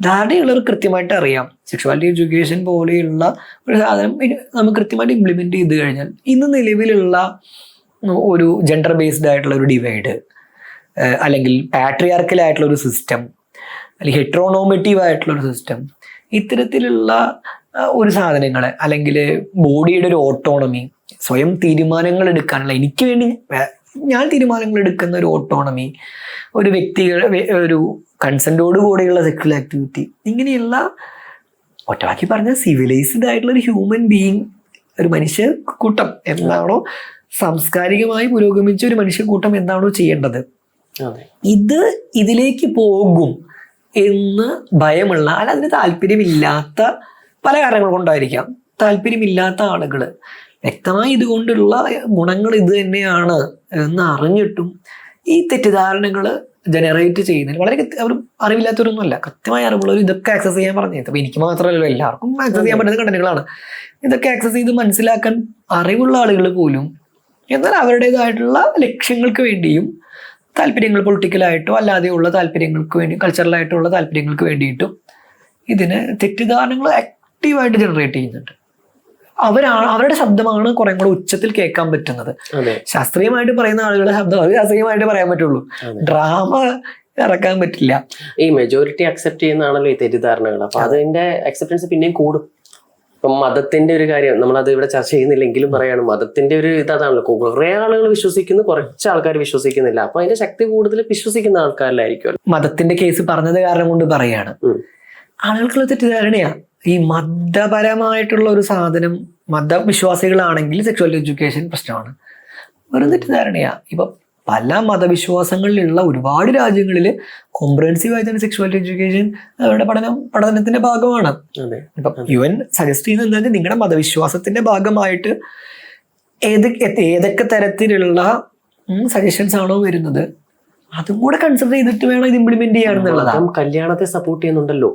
ധാരണയുള്ളവർ കൃത്യമായിട്ട് അറിയാം സെക്ഷുവാലിറ്റി എഡ്യൂക്കേഷൻ പോലെയുള്ള ഒരു സാധനം നമുക്ക് കൃത്യമായിട്ട് ഇംപ്ലിമെന്റ് ചെയ്ത് കഴിഞ്ഞാൽ ഇന്ന് നിലവിലുള്ള ഒരു ജെൻഡർ ബേസ്ഡ് ആയിട്ടുള്ള ഒരു ഡിവൈഡ്, അല്ലെങ്കിൽ പാട്രിയാർക്കലായിട്ടുള്ള ഒരു സിസ്റ്റം, അല്ലെങ്കിൽ ഹെട്രോനോമേറ്റീവ് ആയിട്ടുള്ള ഒരു സിസ്റ്റം, ഇത്തരത്തിലുള്ള ഒരു സാധനങ്ങളെ, അല്ലെങ്കിൽ ബോഡിയുടെ ഒരു ഓട്ടോണമി, സ്വയം തീരുമാനങ്ങൾ എടുക്കാനുള്ള, എനിക്ക് വേണ്ടി ഞാൻ തീരുമാനങ്ങൾ എടുക്കുന്ന ഒരു ഓട്ടോണമി, ഒരു ഒരു കൺസെന്റോട് കൂടെയുള്ള സെക്ഷൽ ആക്ടിവിറ്റി, ഇങ്ങനെയുള്ള ഒറ്റവാക്കി പറഞ്ഞ സിവിലൈസ്ഡ് ആയിട്ടുള്ള ഒരു ഹ്യൂമൻ ബീയിങ്, ഒരു മനുഷ്യ കൂട്ടം എന്താണോ സാംസ്കാരികമായി പുരോഗമിച്ച ഒരു മനുഷ്യക്കൂട്ടം എന്താണോ ചെയ്യേണ്ടത്, ഇതിലേക്ക് പോകും എന്ന് ഭയമുള്ള, അല്ല അതിന് താല്പര്യമില്ലാത്ത പല കാരണങ്ങൾ കൊണ്ടായിരിക്കാം, താല്പര്യമില്ലാത്ത ആളുകൾ വ്യക്തമായി ഇതുകൊണ്ടുള്ള ഗുണങ്ങൾ ഇത് തന്നെയാണ് എന്ന് അറിഞ്ഞിട്ടും ഈ തെറ്റിദ്ധാരണകൾ ജനറേറ്റ് ചെയ്യുന്നതിന് വളരെ അവർ അറിവില്ലാത്തവരൊന്നുമല്ല, കൃത്യമായ അറിവുള്ളവർ ഇതൊക്കെ ആക്സസ് ചെയ്യാൻ പറഞ്ഞത്. അപ്പൊ എനിക്ക് മാത്രമല്ലല്ലോ, എല്ലാവർക്കും ആക്സസ് ചെയ്യാൻ പറ്റുന്ന കണ്ടന്റുകളാണ്. ഇതൊക്കെ ആക്സസ് ചെയ്ത് മനസ്സിലാക്കാൻ അറിവുള്ള ആളുകൾ പോലും എന്നാൽ അവരുടേതായിട്ടുള്ള ലക്ഷ്യങ്ങൾക്ക് വേണ്ടിയും താല്പര്യങ്ങൾ, പൊളിറ്റിക്കലായിട്ടോ അല്ലാതെയുള്ള താല്പര്യങ്ങൾക്ക് വേണ്ടി, കൾച്ചറലായിട്ടുള്ള താല്പര്യങ്ങൾക്ക് വേണ്ടിയിട്ടും ഇതിന് തെറ്റിദ്ധാരണകൾ ആക്റ്റീവായിട്ട് ജനറേറ്റ് ചെയ്യുന്നുണ്ട്. അവരുടെ ശബ്ദമാണ് കുറെ കൂടെ ഉച്ചത്തിൽ കേൾക്കാൻ പറ്റുന്നത്. ശാസ്ത്രീയമായിട്ട് പറയുന്ന ആളുകളുടെ ശബ്ദം അവർ ശാസ്ത്രീയമായിട്ട് പറയാൻ പറ്റുള്ളൂ, ഡ്രാമ ഇറക്കാൻ പറ്റില്ല. ഈ മെജോറിറ്റി അക്സെപ്റ്റ് ചെയ്യുന്നതാണല്ലോ ഈ തെറ്റിദ്ധാരണകൾ. അപ്പൊ അതിന്റെ അക്സെപ്റ്റൻസ് പിന്നെയും കൂടും. ഇപ്പം മതത്തിന്റെ ഒരു കാര്യം നമ്മളത് ഇവിടെ ചർച്ച ചെയ്യുന്നില്ലെങ്കിലും പറയാണ്, മതത്തിന്റെ ഒരു ഇതാണല്ലോ, കുറെ ആളുകൾ വിശ്വസിക്കുന്നു, കുറച്ച് ആൾക്കാർ വിശ്വസിക്കുന്നില്ല. അപ്പൊ അതിന്റെ ശക്തി കൂടുതൽ വിശ്വസിക്കുന്ന ആൾക്കാരിലായിരിക്കും. മതത്തിന്റെ കേസ് പറഞ്ഞത് കാരണം കൊണ്ട് പറയാണ്, ആളുകൾക്കുള്ള തെറ്റിദ്ധാരണയാ ഈ മതപരമായിട്ടുള്ള ഒരു സാധനം. മതവിശ്വാസികളാണെങ്കിൽ സെക്ഷുവൽ എഡ്യൂക്കേഷൻ പ്രശ്നമാണ്, വെറും തെറ്റിദ്ധാരണയാ. ഇപ്പൊ പല മതവിശ്വാസങ്ങളിലുള്ള ഒരുപാട് രാജ്യങ്ങളിൽ കോംപ്രഹെൻസീവ് ആയിട്ട് തന്നെ സെക്ഷുവൽ എഡ്യൂക്കേഷൻ അവരുടെ പഠനത്തിന്റെ ഭാഗമാണ്. ഇപ്പൊ UN സജസ്റ്റ് ചെയ്യുന്നത് എന്താ വെച്ചാൽ, നിങ്ങളുടെ മതവിശ്വാസത്തിന്റെ ഭാഗമായിട്ട് ഏതൊക്കെ തരത്തിലുള്ള സജഷൻസ് ആണോ വരുന്നത് അതും കൂടെ കൺസിഡർ ചെയ്തിട്ട് വേണം ഇത് ഇംപ്ലിമെന്റ് ചെയ്യാന്നുള്ളതാണ്. കല്യാണത്തെ സപ്പോർട്ട് ചെയ്യുന്നുണ്ടല്ലോ.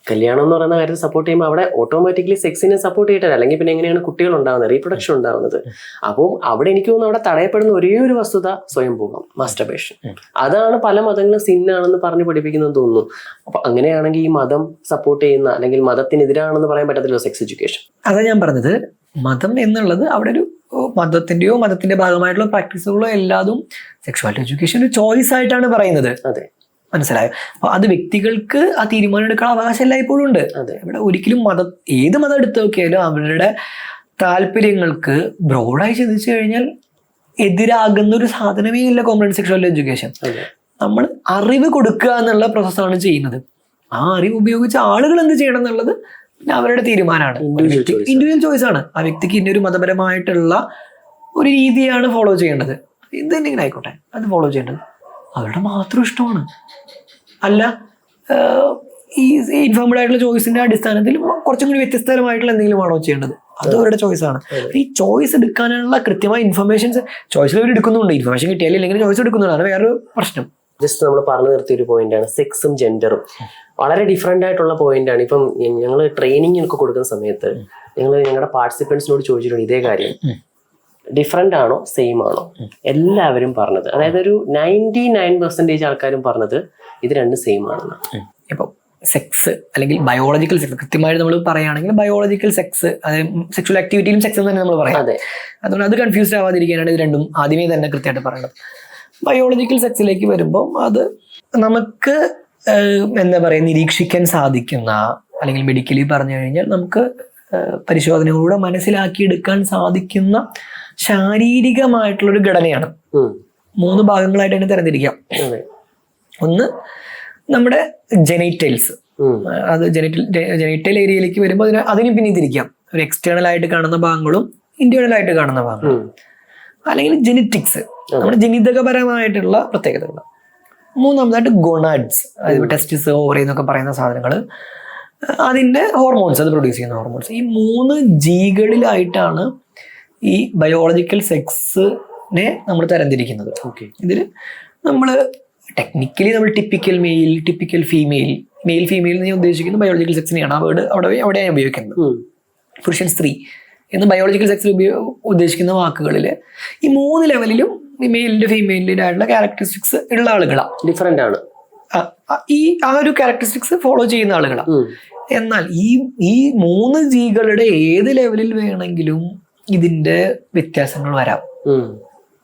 കല്യാണം എന്ന് പറയുന്ന കാര്യത്തിൽ സപ്പോർട്ട് ചെയ്യുമ്പോൾ അവിടെ ഓട്ടോമാറ്റിക്കലി സെക്സിനെ സപ്പോർട്ട് ചെയ്തിട്ടില്ല. അല്ലെങ്കിൽ പിന്നെ എങ്ങനെയാണ് കുട്ടികൾ ഉണ്ടാവുന്നത്, റീപ്രൊഡക്ഷൻ ഉണ്ടാവുന്നത്? അപ്പം അവിടെ എനിക്ക് തോന്നുന്നു അവിടെ തടയപ്പെടുന്ന ഒരേ ഒരു വസ്തുത സ്വയംഭോഗം, മാസ്റ്റർബേഷൻ. അതാണ് പല മതങ്ങളും സിന്നാണെന്ന് പറഞ്ഞ് പഠിപ്പിക്കുന്നതെന്ന് തോന്നുന്നു. അപ്പൊ അങ്ങനെയാണെങ്കിൽ ഈ മതം സപ്പോർട്ട് ചെയ്യുന്ന അല്ലെങ്കിൽ മതത്തിനെതിരാണെന്ന് പറയാൻ പറ്റത്തില്ല സെക്സ് എഡ്യൂക്കേഷൻ. അതാ ഞാൻ പറഞ്ഞത്, മതം എന്നുള്ളത് അവിടെ ഒരു മതത്തിന്റെ ഭാഗമായിട്ടുള്ള പ്രാക്ടീസുകളോ എല്ലാതും സെക്ഷുവാലിറ്റി എഡ്യൂക്കേഷൻ ഒരു ചോയ്സ് ആയിട്ടാണ് പറയുന്നത്. അതെ, മനസ്സിലായോ? അപ്പൊ അത് വ്യക്തികൾക്ക് ആ തീരുമാനം എടുക്കാൻ അവകാശം എല്ലായ്പ്പോഴും ഉണ്ട്. ഇവിടെ ഒരിക്കലും ഏത് മതം എടുത്തു നോക്കിയാലും അവരുടെ താല്പര്യങ്ങൾക്ക് ബ്രോഡായി ചിന്തിച്ചു കഴിഞ്ഞാൽ എതിരാകുന്ന ഒരു സാധനമേ ഇല്ല കോംപ്രഹെൻസീവ് സെക്ഷുവൽ എഡ്യൂക്കേഷൻ. നമ്മൾ അറിവ് കൊടുക്കുക എന്നുള്ള പ്രോസസ്സാണ് ചെയ്യുന്നത്. ആ അറിവ് ഉപയോഗിച്ച് ആളുകൾ എന്ത് ചെയ്യണം എന്നുള്ളത് പിന്നെ അവരുടെ തീരുമാനമാണ്, ഇൻഡിവിജ്വൽ ചോയ്സ് ആണ്. ആ വ്യക്തിക്ക് ഇന്നൊരു മതപരമായിട്ടുള്ള ഒരു രീതിയാണ് ഫോളോ ചെയ്യേണ്ടത്, ഇത് തന്നെ ആയിക്കോട്ടെ അത് ഫോളോ ചെയ്യേണ്ടത് അവരുടെ മാത്രം ഇഷ്ടമാണ്. അല്ല ഈ ഇൻഫോംഡ് ആയിട്ടുള്ള ചോയ്സിന്റെ അടിസ്ഥാനത്തിൽ കുറച്ചും കൂടി വ്യത്യസ്തമായിട്ടുള്ള എന്തെങ്കിലും ആണോ ചെയ്യേണ്ടത്, അത് അവരുടെ ചോയ്സ് ആണ്. ഈ ചോയ്സ് എടുക്കാനുള്ള കൃത്യമായ ഇൻഫർമേഷൻസ് ചോയ്സിൽ അവർ എടുക്കുന്നുണ്ട്. ഇൻഫർമേഷൻ കിട്ടിയാലും ഇല്ലെങ്കിൽ ചോയ്സ് എടുക്കുന്നുണ്ട്, അത് വേറൊരു പ്രശ്നം. ജസ്റ്റ് നമ്മൾ പറഞ്ഞു നിർത്തിയ ഒരു പോയിന്റാണ് സെക്സും ജെൻഡറും. വളരെ ഡിഫറെന്റ് ആയിട്ടുള്ള പോയിന്റ് ആണ്. ഇപ്പം ഞങ്ങൾ ട്രെയിനിങ് ഒക്കെ കൊടുക്കുന്ന സമയത്ത് ഞങ്ങളുടെ പാർട്ടിസിപ്പൻസിനോട് ചോദിച്ചിട്ടുണ്ട് ഇതേ കാര്യം, ഡിഫറെന്റ് ആണോ സെയിം ആണോ? എല്ലാവരും പറഞ്ഞത്, അതായത് ഒരു 99% ആൾക്കാരും പറഞ്ഞത് ഇത് രണ്ടും സെയിം ആണെന്ന്. ഇപ്പൊ സെക്സ് അല്ലെങ്കിൽ ബയോളജിക്കൽ സെക്സ് കൃത്യമായിട്ട് നമ്മൾ പറയുകയാണെങ്കിൽ ബയോളജിക്കൽ സെക്സ്, അതായത് സെക്ഷൽ ആക്ടിവിറ്റിയിലും സെക്സ് എന്ന് തന്നെ നമ്മൾ പറയാം. അതുകൊണ്ട് അത് കൺഫ്യൂസ്ഡ് ആവാതിരിക്കാനാണ് ഇത് രണ്ടും ആദ്യമേ തന്നെ കൃത്യമായിട്ട് പറയുന്നത്. ബയോളജിക്കൽ സെക്സിലേക്ക് വരുമ്പോൾ അത് നമുക്ക് എന്താ പറയുക, നിരീക്ഷിക്കാൻ സാധിക്കുന്ന, അല്ലെങ്കിൽ മെഡിക്കലി പറഞ്ഞു കഴിഞ്ഞാൽ നമുക്ക് പരിശോധനകളിലൂടെ മനസ്സിലാക്കിയെടുക്കാൻ സാധിക്കുന്ന ശാരീരികമായിട്ടുള്ളൊരു ഘടനയാണ്. 3 ഭാഗങ്ങളായിട്ട് തന്നെ തരംതിരിക്കാം. ഒന്ന് നമ്മുടെ ജെനിറ്റൽസ്, അത് ജെനിറ്റൽ ഏരിയയിലേക്ക് വരുമ്പോൾ അതിന് പിന്നെ തിരിക്കാം. ഒരു എക്സ്റ്റേണൽ ആയിട്ട് കാണുന്ന ഭാഗങ്ങളും ഇന്റേണൽ ആയിട്ട് കാണുന്ന ഭാഗങ്ങളും, അല്ലെങ്കിൽ ജെനറ്റിക്സ്, നമ്മുടെ ജനിതകപരമായിട്ടുള്ള പ്രത്യേകതകൾ. മൂന്നാമതായിട്ട് ഗൊണാഡ്സ്, അതായത് ടെസ്റ്റിസ്, ഓവറി എന്നൊക്കെ പറയുന്ന സാധനങ്ങൾ, അതിൻ്റെ ഹോർമോൺസ്, അത് പ്രൊഡ്യൂസ് ചെയ്യുന്ന ഹോർമോൺസ്. ഈ 3 ജീകളിലായിട്ടാണ് ഈ ബയോളജിക്കൽ സെക്സിനെ നമ്മൾ തരംതിരിക്കുന്നത്. ഇതിൽ നമ്മൾ ടെക്നിക്കലി നമ്മൾ typical male, typical female, male female എന്ന് ഞാൻ ഉദ്ദേശിക്കുന്നത് ബയോളജിക്കൽ സെക്സിനെയാണ്. ആ വേർഡ് അവിടെയാണ് ഉപയോഗിക്കുന്നത്. പുരുഷൻ സ്ത്രീ എന്ന് ബയോളജിക്കൽ സെക്സിൽ ഉദ്ദേശിക്കുന്ന വാക്കുകളിൽ ഈ 3 ലെവലിലും മെയിലിന്റെ ഫീമെയിലിന്റെ ആയിട്ടുള്ള ക്യാരക്ടറിസ്റ്റിക്സ് ഉള്ള ആളുകളാണ്. ഡിഫറെന്റ് ആണ്. ആ ഒരു ക്യാരക്ടറിസ്റ്റിക്സ് ഫോളോ ചെയ്യുന്ന ആളുകളാണ്. എന്നാൽ ഈ 3 ജീകളുടെ ഏത് ലെവലിൽ വേണമെങ്കിലും ഇതിന്റെ വ്യത്യാസങ്ങൾ വരാം.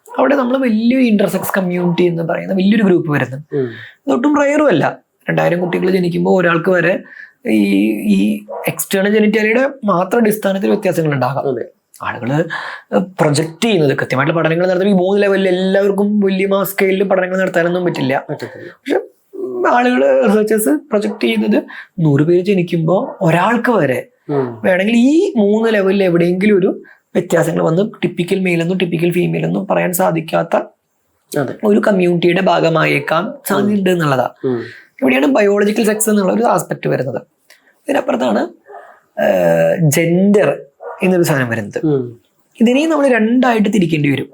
അവിടെ നമ്മൾ വലിയൊരു ഇന്റർസെക്സ് കമ്മ്യൂണിറ്റി എന്ന് പറയുന്ന വലിയൊരു ഗ്രൂപ്പ് വരുന്നുണ്ട്. അതൊട്ടും റയറും അല്ല. 2000 കുട്ടികൾ ജനിക്കുമ്പോൾ ഒരാൾക്ക് വരെ ഈ എക്സ്റ്റേണൽ ജെനിറ്റാലിയുടെ മാത്രം അടിസ്ഥാനത്തിൽ വ്യത്യാസങ്ങൾ ഉണ്ടാകാം. ആളുകൾ പ്രൊജക്ട് ചെയ്യുന്നത് കൃത്യമായിട്ടുള്ള പഠനങ്ങൾ നടത്തുമ്പോൾ ഈ 3 ലെവലിൽ എല്ലാവർക്കും വലിയ സ്കെയിലിൽ പഠനങ്ങൾ നടത്താനൊന്നും പറ്റില്ല. പക്ഷെ ആളുകൾ, റിസർച്ചേഴ്സ് പ്രൊജക്ട് ചെയ്യുന്നത് 100 പേര് ജനിക്കുമ്പോൾ ഒരാൾക്ക് വരെ വേണമെങ്കിൽ ഈ 3 ലെവലിൽ എവിടെയെങ്കിലും ഒരു വ്യത്യാസങ്ങൾ വന്ന് ടിപ്പിക്കൽ മെയിലെന്നും ടിപ്പിക്കൽ ഫീമെയിലെന്നും പറയാൻ സാധിക്കാത്ത ഒരു കമ്മ്യൂണിറ്റിയുടെ ഭാഗമായേക്കാൻ സാധ്യതയുണ്ട് എന്നുള്ളതാണ്. ഇവിടെയാണ് ബയോളജിക്കൽ സെക്സ് എന്നുള്ള ഒരു ആസ്പെക്ട് വരുന്നത്. ഇതിനപ്പുറത്താണ് ജെൻഡർ എന്നൊരു സാധനം വരുന്നത്. ഇതിനെയും നമ്മൾ 2ആയിട്ട് തിരിക്കേണ്ടി വരും.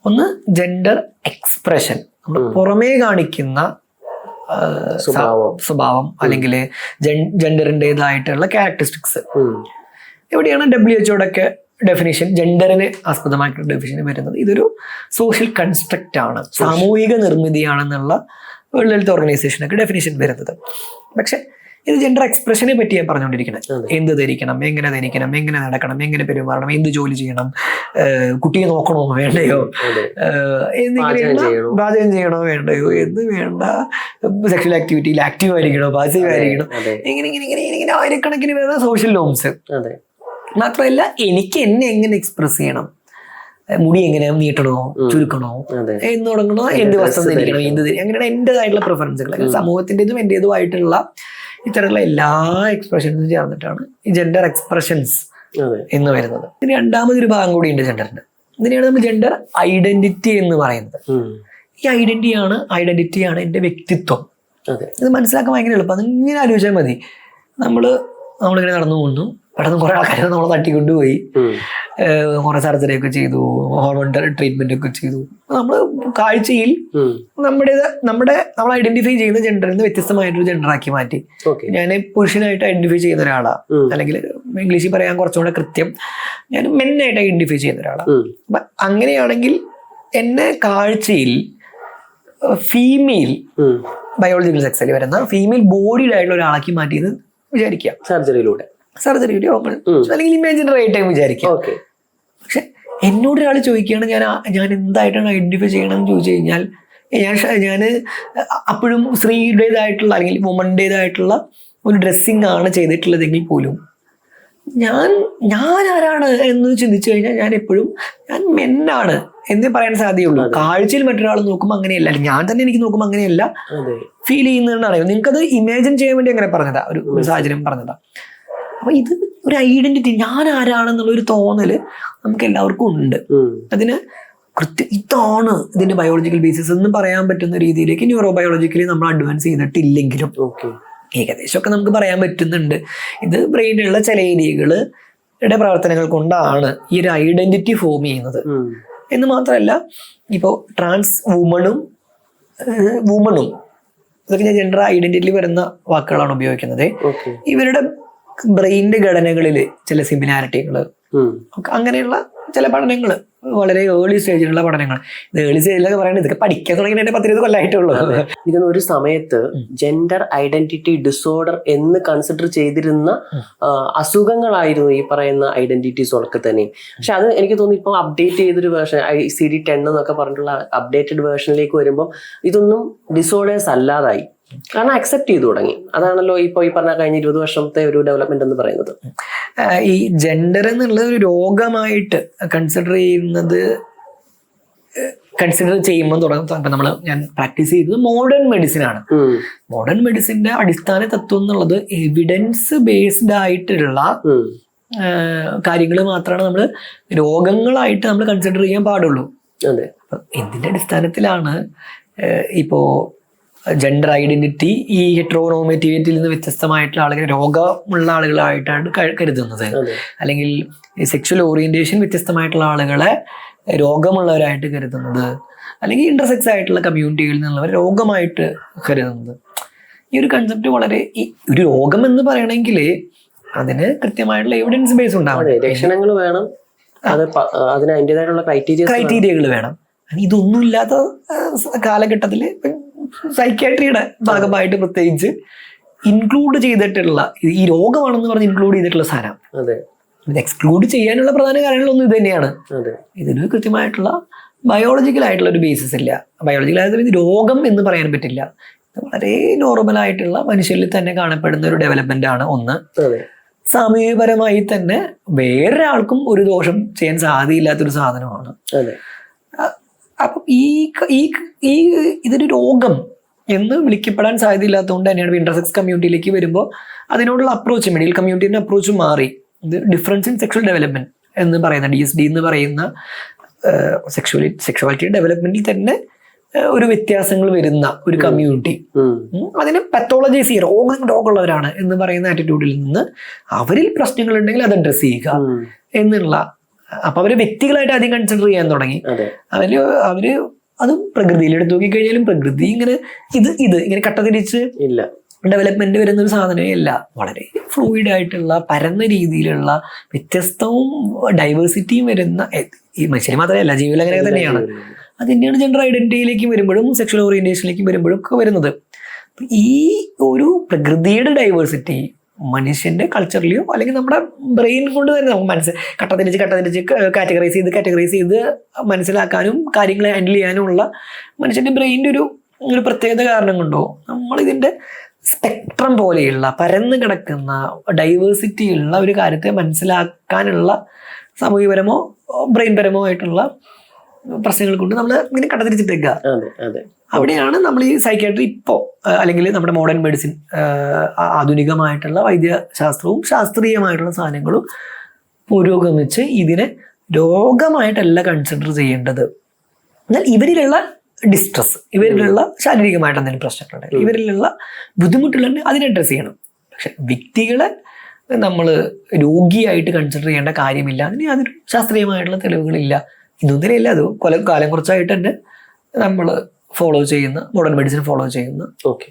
ഒന്ന് ജെൻഡർ എക്സ്പ്രഷൻ, നമ്മൾ പുറമേ കാണിക്കുന്ന സ്വഭാവം അല്ലെങ്കിൽ ജെൻഡറിൻ്റെതായിട്ടുള്ള ക്യാരക്ടറിസ്റ്റിക്സ്. എവിടെയാണ് WHO ഡെഫിനിഷൻ, ജെൻഡറിന് ആസ്പദമായിട്ടുള്ള ഡെഫിനിഷൻ വരുന്നത്. ഇതൊരു സോഷ്യൽ കൺസ്ട്രക്റ്റ് ആണ്, സാമൂഹിക നിർമ്മിതിയാണെന്നുള്ള വേൾഡ് ഹെൽത്ത് ഓർഗനൈസേഷനൊക്കെ ഡെഫിനിഷൻ വരുന്നത്. പക്ഷെ ഇത് ജെൻഡർ എക്സ്പ്രഷനെ പറ്റി ഞാൻ പറഞ്ഞുകൊണ്ടിരിക്കുന്നത്. എന്ത് ധരിക്കണം, എങ്ങനെ ധരിക്കണം, എങ്ങനെ നടക്കണം, എങ്ങനെ പെരുമാറണം, എന്ത് ജോലി ചെയ്യണം, കുട്ടിയെ നോക്കണോ വേണ്ടയോ, എന്നിങ്ങനെയുള്ള പാചകം ചെയ്യണോ വേണ്ടയോ, എന്ത് വേണ്ട, സെക്ഷൽ ആക്ടിവിറ്റിയിൽ ആക്റ്റീവ് ആയിരിക്കണോ പാസീവ് ആയിരിക്കണം, ഇങ്ങനെ ആയിരക്കണക്കിന് വരുന്ന സോഷ്യൽ നോംസ്. മാത്രമല്ല എനിക്ക് എന്നെ എങ്ങനെ എക്സ്പ്രസ് ചെയ്യണം, മുടി എങ്ങനെ നീട്ടണോ ചുരുക്കണോ, എന്ന് തുടങ്ങണോ, എന്ത് വസ്ത്രം ധരിക്കണം, എന്ത് അങ്ങനെയാണ് എൻ്റെതായിട്ടുള്ള പ്രിഫറൻസുകൾ, സമൂഹത്തിൻ്റെതും എൻ്റേതുമായിട്ടുള്ള ഇത്തരത്തിലുള്ള എല്ലാ എക്സ്പ്രഷൻസും ചേർന്നിട്ടാണ് ഈ ജെൻഡർ എക്സ്പ്രഷൻസ് എന്ന് വരുന്നത്. ഇതിന് 2ാമതൊരു ഭാഗം കൂടിയുണ്ട് ജെൻഡറിന്. ഇതിനെയാണ് നമ്മൾ ജെൻഡർ ഐഡന്റിറ്റി എന്ന് പറയുന്നത്. ഈ ഐഡന്റിറ്റിയാണ് എൻ്റെ വ്യക്തിത്വം. ഇത് മനസ്സിലാക്കാൻ ഭയങ്കര എളുപ്പം. അതിങ്ങനെ ആലോചിച്ചാൽ മതി. നമ്മളിങ്ങനെ നടന്നു പോകുന്നു, പെട്ടെന്ന് കുറെ ആൾക്കാരെ നമ്മളെ തട്ടിക്കൊണ്ടുപോയി, കുറെ സർജറി ഒക്കെ ചെയ്തു, ഹോർമോൺ ട്രീറ്റ്മെന്റ് ഒക്കെ ചെയ്തു. നമ്മൾ കാഴ്ചയിൽ നമ്മൾ ഐഡന്റിഫൈ ചെയ്യുന്ന ജെൻഡറിൽ നിന്ന് വ്യത്യസ്തമായിട്ടൊരു ജെൻഡറാക്കി മാറ്റി. ഞാൻ പുരുഷനായിട്ട് ഐഡന്റിഫൈ ചെയ്യുന്ന ഒരാളാണ്, അല്ലെങ്കിൽ ഇംഗ്ലീഷിൽ പറയാൻ കുറച്ചുകൂടെ കൃത്യം ഞാൻ മെന്നായിട്ട് ഐഡന്റിഫൈ ചെയ്യുന്ന ഒരാളാണ്. അപ്പൊ അങ്ങനെയാണെങ്കിൽ എന്നെ കാഴ്ചയിൽ ഫീമെയിൽ ബയോളജിക്കൽ സെക്സിൽ വരുന്ന ഫീമെയിൽ ബോഡിയുടെ ആയിട്ടുള്ള ഒരാളാക്കി മാറ്റിയെന്ന് വിചാരിക്കാം. സർജറിയുടെ ഓപ്പൺ അല്ലെങ്കിൽ ഇമാജിനറി ആയിട്ട് വിചാരിക്കാം. പക്ഷെ എന്നോട് ഒരാൾ ചോദിക്കുകയാണ് ഞാൻ എന്തായിട്ടാണ് ഐഡന്റിഫൈ ചെയ്യണമെന്ന് ചോദിച്ചു കഴിഞ്ഞാൽ ഞാൻ അപ്പോഴും സ്ത്രീയുടേതായിട്ടുള്ള അല്ലെങ്കിൽ വുമൻ്റേതായിട്ടുള്ള ഒരു ഡ്രസ്സിങ് ആണ് ചെയ്തിട്ടുള്ളതെങ്കിൽ പോലും ഞാൻ ആരാണ് എന്ന് ചിന്തിച്ചു കഴിഞ്ഞാൽ ഞാൻ മെന്നാണ് എന്നേ പറയാൻ സാധ്യതയുള്ളൂ. കാഴ്ചയിൽ മറ്റൊരാൾ നോക്കുമ്പോൾ അങ്ങനെയല്ല, ഞാൻ തന്നെ എനിക്ക് നോക്കുമ്പോൾ അങ്ങനെയല്ല ഫീൽ ചെയ്യുന്നതെന്നാണ്. നിങ്ങൾക്കത് ഇമാജിൻ ചെയ്യാൻ വേണ്ടി അങ്ങനെ പറഞ്ഞതാ, ഒരു സാഹചര്യം പറഞ്ഞതാ. അപ്പൊ ഇത് ഒരു ഐഡന്റിറ്റി, ഞാൻ ആരാണെന്നുള്ളൊരു തോന്നല് നമുക്ക് എല്ലാവർക്കും ഉണ്ട്. അതിന് ഇതാണ് ഇതിന്റെ ബയോളജിക്കൽ ബേസിസ് എന്ന് പറയാൻ പറ്റുന്ന രീതിയിലേക്ക് ന്യൂറോ ബയോളജിക്കലി നമ്മൾ അഡ്വാൻസ് ചെയ്തിട്ടില്ലെങ്കിലും ഏകദേശമൊക്കെ നമുക്ക് പറയാൻ പറ്റുന്നുണ്ട്. ഇത് ബ്രെയിനിലുള്ള ചില ഏരിയകളുടെ പ്രവർത്തനങ്ങൾ കൊണ്ടാണ് ഈ ഒരു ഐഡന്റിറ്റി ഫോം ചെയ്യുന്നത് എന്ന് മാത്രമല്ല, ഇപ്പോൾ ട്രാൻസ് വുമണും ഇതൊക്കെ ഞാൻ ജെൻഡർ ഐഡന്റിറ്റിയിൽ വരുന്ന വാക്കുകളാണ് ഉപയോഗിക്കുന്നത്. ഓക്കെ. ഇവരുടെ ബ്രെയിനിന്റെ ഘടനകളിൽ ചില സിമിലാരിറ്റികൾ, അങ്ങനെയുള്ള ചില പഠനങ്ങൾ, വളരെ ഏർലി സ്റ്റേജിലുള്ള പഠനങ്ങൾ. ഇത് ഏർലി സ്റ്റേജിലൊക്കെ പറയുന്നത് ഇതൊക്കെ പഠിക്കാൻ തുടങ്ങിയിട്ട് 10-20 കൊല്ലമായിട്ടുള്ളൂ. ഇതിന് ഒരു സമയത്ത് ജെൻഡർ ഐഡന്റിറ്റി ഡിസോർഡർ എന്ന് കൺസിഡർ ചെയ്തിരുന്ന അസുഖങ്ങളായിരുന്നു ഈ പറയുന്ന ഐഡന്റിറ്റീസ് ഒക്കെ തന്നെ. പക്ഷെ അത് എനിക്ക് തോന്നുന്നു ഇപ്പോൾ അപ്ഡേറ്റ് ചെയ്തൊരു വേർഷൻ ICD-10 എന്നൊക്കെ പറഞ്ഞിട്ടുള്ള അപ്ഡേറ്റഡ് വേർഷനിലേക്ക് വരുമ്പോൾ ഇതൊന്നും ഡിസോർഡേഴ്സ് അല്ലാതായി. കാരണം അക്സെപ്റ്റ് ചെയ്തു തുടങ്ങി. അതാണല്ലോ ഇപ്പോൾ ഈ പറഞ്ഞ കഴിഞ്ഞ 20 വർഷത്തെ ഒരു ഡെവലപ്മെന്റ് എന്ന് പറയുന്നത്. ഈ ജെൻഡർ എന്നുള്ള ഒരു രോഗമായിട്ട് കൺസിഡർ ചെയ്യുമ്പോൾ തുടങ്ങും. ഞാൻ പ്രാക്ടീസ് ചെയ്തത് മോഡേൺ മെഡിസിൻ ആണ്. മോഡേൺ മെഡിസിന്റെ അടിസ്ഥാന തത്വം എന്നുള്ളത് എവിഡൻസ് ബേസ്ഡ് ആയിട്ടുള്ള കാര്യങ്ങൾ മാത്രമാണ് നമ്മൾ രോഗങ്ങളായിട്ട് നമ്മൾ കൺസിഡർ ചെയ്യാൻ പാടുള്ളൂ. എന്തിന്റെ അടിസ്ഥാനത്തിലാണ് ഇപ്പോ ജെൻഡർ ഐഡന്റിറ്റി ഈ ഹെറ്ററോനോർമേറ്റിവിറ്റിയിൽ നിന്ന് വ്യത്യസ്തമായിട്ടുള്ള ആളുകൾ രോഗമുള്ള ആളുകളായിട്ടാണ് കരുതുന്നത്, അല്ലെങ്കിൽ സെക്ഷൽ ഓറിയന്റേഷൻ വ്യത്യസ്തമായിട്ടുള്ള ആളുകളെ രോഗമുള്ളവരായിട്ട് കരുതുന്നത്, അല്ലെങ്കിൽ ഇന്റർസെക്സ് ആയിട്ടുള്ള കമ്മ്യൂണിറ്റികളിൽ നിന്നുള്ളവർ രോഗമായിട്ട് കരുതുന്നത്? ഈ ഒരു കൺസെപ്റ്റ് വളരെ, ഈ ഒരു രോഗം എന്ന് പറയണമെങ്കിൽ അതിന് കൃത്യമായിട്ടുള്ള എവിഡൻസ് ബേസ് ഉണ്ടാവണം, ലക്ഷണങ്ങൾ വേണം, അതിന് അതിൻ്റെതായിട്ടുള്ള ക്രൈറ്റീരിയകൾ വേണം. ഇതൊന്നും ഇല്ലാത്ത കാലഘട്ടത്തിൽ സൈക്യാട്രിയുടെ ഭാഗമായിട്ട് പ്രത്യേകിച്ച് ഇൻക്ലൂഡ് ചെയ്തിട്ടുള്ള, ഈ രോഗമാണെന്ന് പറഞ്ഞ് ഇൻക്ലൂഡ് ചെയ്തിട്ടുള്ള സാധനം, ഇത് എക്സ്ക്ലൂഡ് ചെയ്യാനുള്ള പ്രധാന കാരണങ്ങളൊന്നും ഇത് തന്നെയാണ്. ഇതിന് കൃത്യമായിട്ടുള്ള ബയോളജിക്കൽ ആയിട്ടുള്ള ഒരു ബേസിസ് ഇല്ല. ബയോളജിക്കലായിട്ട് ഇത് രോഗം എന്ന് പറയാൻ പറ്റില്ല. ഇത് വളരെ നോർമൽ ആയിട്ടുള്ള മനുഷ്യരിൽ തന്നെ കാണപ്പെടുന്ന ഒരു ഡെവലപ്മെന്റ് ആണ്. ഒന്ന്, സാമൂഹികപരമായി തന്നെ വേറൊരാൾക്കും ഒരു ദോഷം ചെയ്യാൻ സാധ്യതയില്ലാത്തൊരു സാധനമാണ്. അപ്പം ഈ ഇതൊരു രോഗം എന്ന് വിളിക്കപ്പെടാൻ സാധ്യതയില്ലാത്തതുകൊണ്ട് തന്നെയാണ് ഇന്റർസെക്സ് കമ്മ്യൂണിറ്റിയിലേക്ക് വരുമ്പോൾ അതിനോടുള്ള അപ്രോച്ച്, മെഡിക്കൽ കമ്മ്യൂണിറ്റിന്റെ അപ്രോച്ച് മാറി. ഇത് ഡിഫറൻസ് ഇൻ സെക്ഷൽ ഡെവലപ്മെന്റ് എന്ന് പറയുന്ന DSD എന്ന് പറയുന്ന സെക്ഷുവാലിറ്റി ഡെവലപ്മെന്റിൽ തന്നെ ഒരു വ്യത്യാസങ്ങൾ വരുന്ന ഒരു കമ്മ്യൂണിറ്റി, അതിനെ പത്തോളജൈസ് ചെയ്യുക, രോഗമുള്ളവരാണ് എന്ന് പറയുന്ന ആറ്റിറ്റ്യൂഡിൽ നിന്ന് അവരിൽ പ്രശ്നങ്ങൾ ഉണ്ടെങ്കിൽ അത് അഡ്രസ് ചെയ്യുക എന്നുള്ള. അപ്പൊ അവര് വ്യക്തികളായിട്ട് ആദ്യം കൺസിഡർ ചെയ്യാൻ തുടങ്ങി. അവര് അത് പ്രകൃതിയിൽ എടുത്തു നോക്കിക്കഴിഞ്ഞാലും പ്രകൃതി ഇങ്ങനെ ഇങ്ങനെ കട്ടതിരിച്ച് ഡെവലപ്മെന്റ് വരുന്ന ഒരു സാധനമേ അല്ല. വളരെ ഫ്ലൂയിഡ് ആയിട്ടുള്ള പരന്ന രീതിയിലുള്ള വ്യത്യസ്തവും ഡൈവേഴ്സിറ്റിയും വരുന്ന, ഈ മനുഷ്യന് മാത്രമല്ല ജീവികൾ അങ്ങനെ തന്നെയാണ്. അത് തന്നെയാണ് ജെൻഡർ ഐഡന്റിറ്റിയിലേക്ക് വരുമ്പോഴും സെക്ഷൽ ഓറിയന്റേഷനിലേക്ക് വരുമ്പോഴും ഒക്കെ വരുന്നത്. ഈ ഒരു പ്രകൃതിയുടെ ഡൈവേഴ്സിറ്റി മനുഷ്യന്റെ കൾച്ചറിലെയോ അല്ലെങ്കിൽ നമ്മുടെ ബ്രെയിൻ കൊണ്ട് തന്നെ നമുക്ക് കട്ടതിരിച്ച് കാറ്റഗറൈസ് ചെയ്ത് മനസ്സിലാക്കാനും കാര്യങ്ങളെ ഹാൻഡിൽ ചെയ്യാനുമുള്ള മനുഷ്യന്റെ ബ്രെയിനിന്റെ ഒരു പ്രത്യേകത കാരണം കൊണ്ടോ നമ്മളിതിന്റെ സ്പെക്ട്രം പോലെയുള്ള പരന്ന് കിടക്കുന്ന ഡൈവേഴ്സിറ്റി ഉള്ള ഒരു കാര്യത്തെ മനസ്സിലാക്കാനുള്ള സാമൂഹികപരമോ ബ്രെയിൻ പരമോ ആയിട്ടുള്ള പ്രശ്നങ്ങൾ കൊണ്ട് നമ്മൾ ഇങ്ങനെ കടതിരിച്ചിട്ടേക്കുക. അവിടെയാണ് നമ്മൾ ഈ സൈക്യാട്രി ഇപ്പോൾ അല്ലെങ്കിൽ നമ്മുടെ മോഡേൺ മെഡിസിൻ, ആധുനികമായിട്ടുള്ള വൈദ്യശാസ്ത്രവും ശാസ്ത്രീയമായിട്ടുള്ള സാധനങ്ങളും പുരോഗമിച്ച് ഇതിനെ രോഗമായിട്ടല്ല കൺസിഡർ ചെയ്യേണ്ടത്. എന്നാൽ ഇവരിലുള്ള ഡിസ്ട്രസ്, ഇവരിലുള്ള ശാരീരികമായിട്ട് എന്തെങ്കിലും പ്രശ്നങ്ങളുണ്ടെങ്കിൽ, ഇവരിലുള്ള ബുദ്ധിമുട്ടുകളുണ്ടെങ്കിൽ അതിനെ അഡ്രസ് ചെയ്യണം. പക്ഷെ വ്യക്തികളെ നമ്മൾ രോഗിയായിട്ട് കൺസിഡർ ചെയ്യേണ്ട കാര്യമില്ല. അതിന് യാതൊരു ശാസ്ത്രീയമായിട്ടുള്ള തെളിവുകളില്ല. ഇതൊന്നിനില്ല. അത് കാലം കുറച്ചായിട്ട് തന്നെ നമ്മൾ ഫോളോ ചെയ്യുന്ന, മോഡേൺ മെഡിസിൻ ഫോളോ ചെയ്യുന്ന. ഓക്കെ.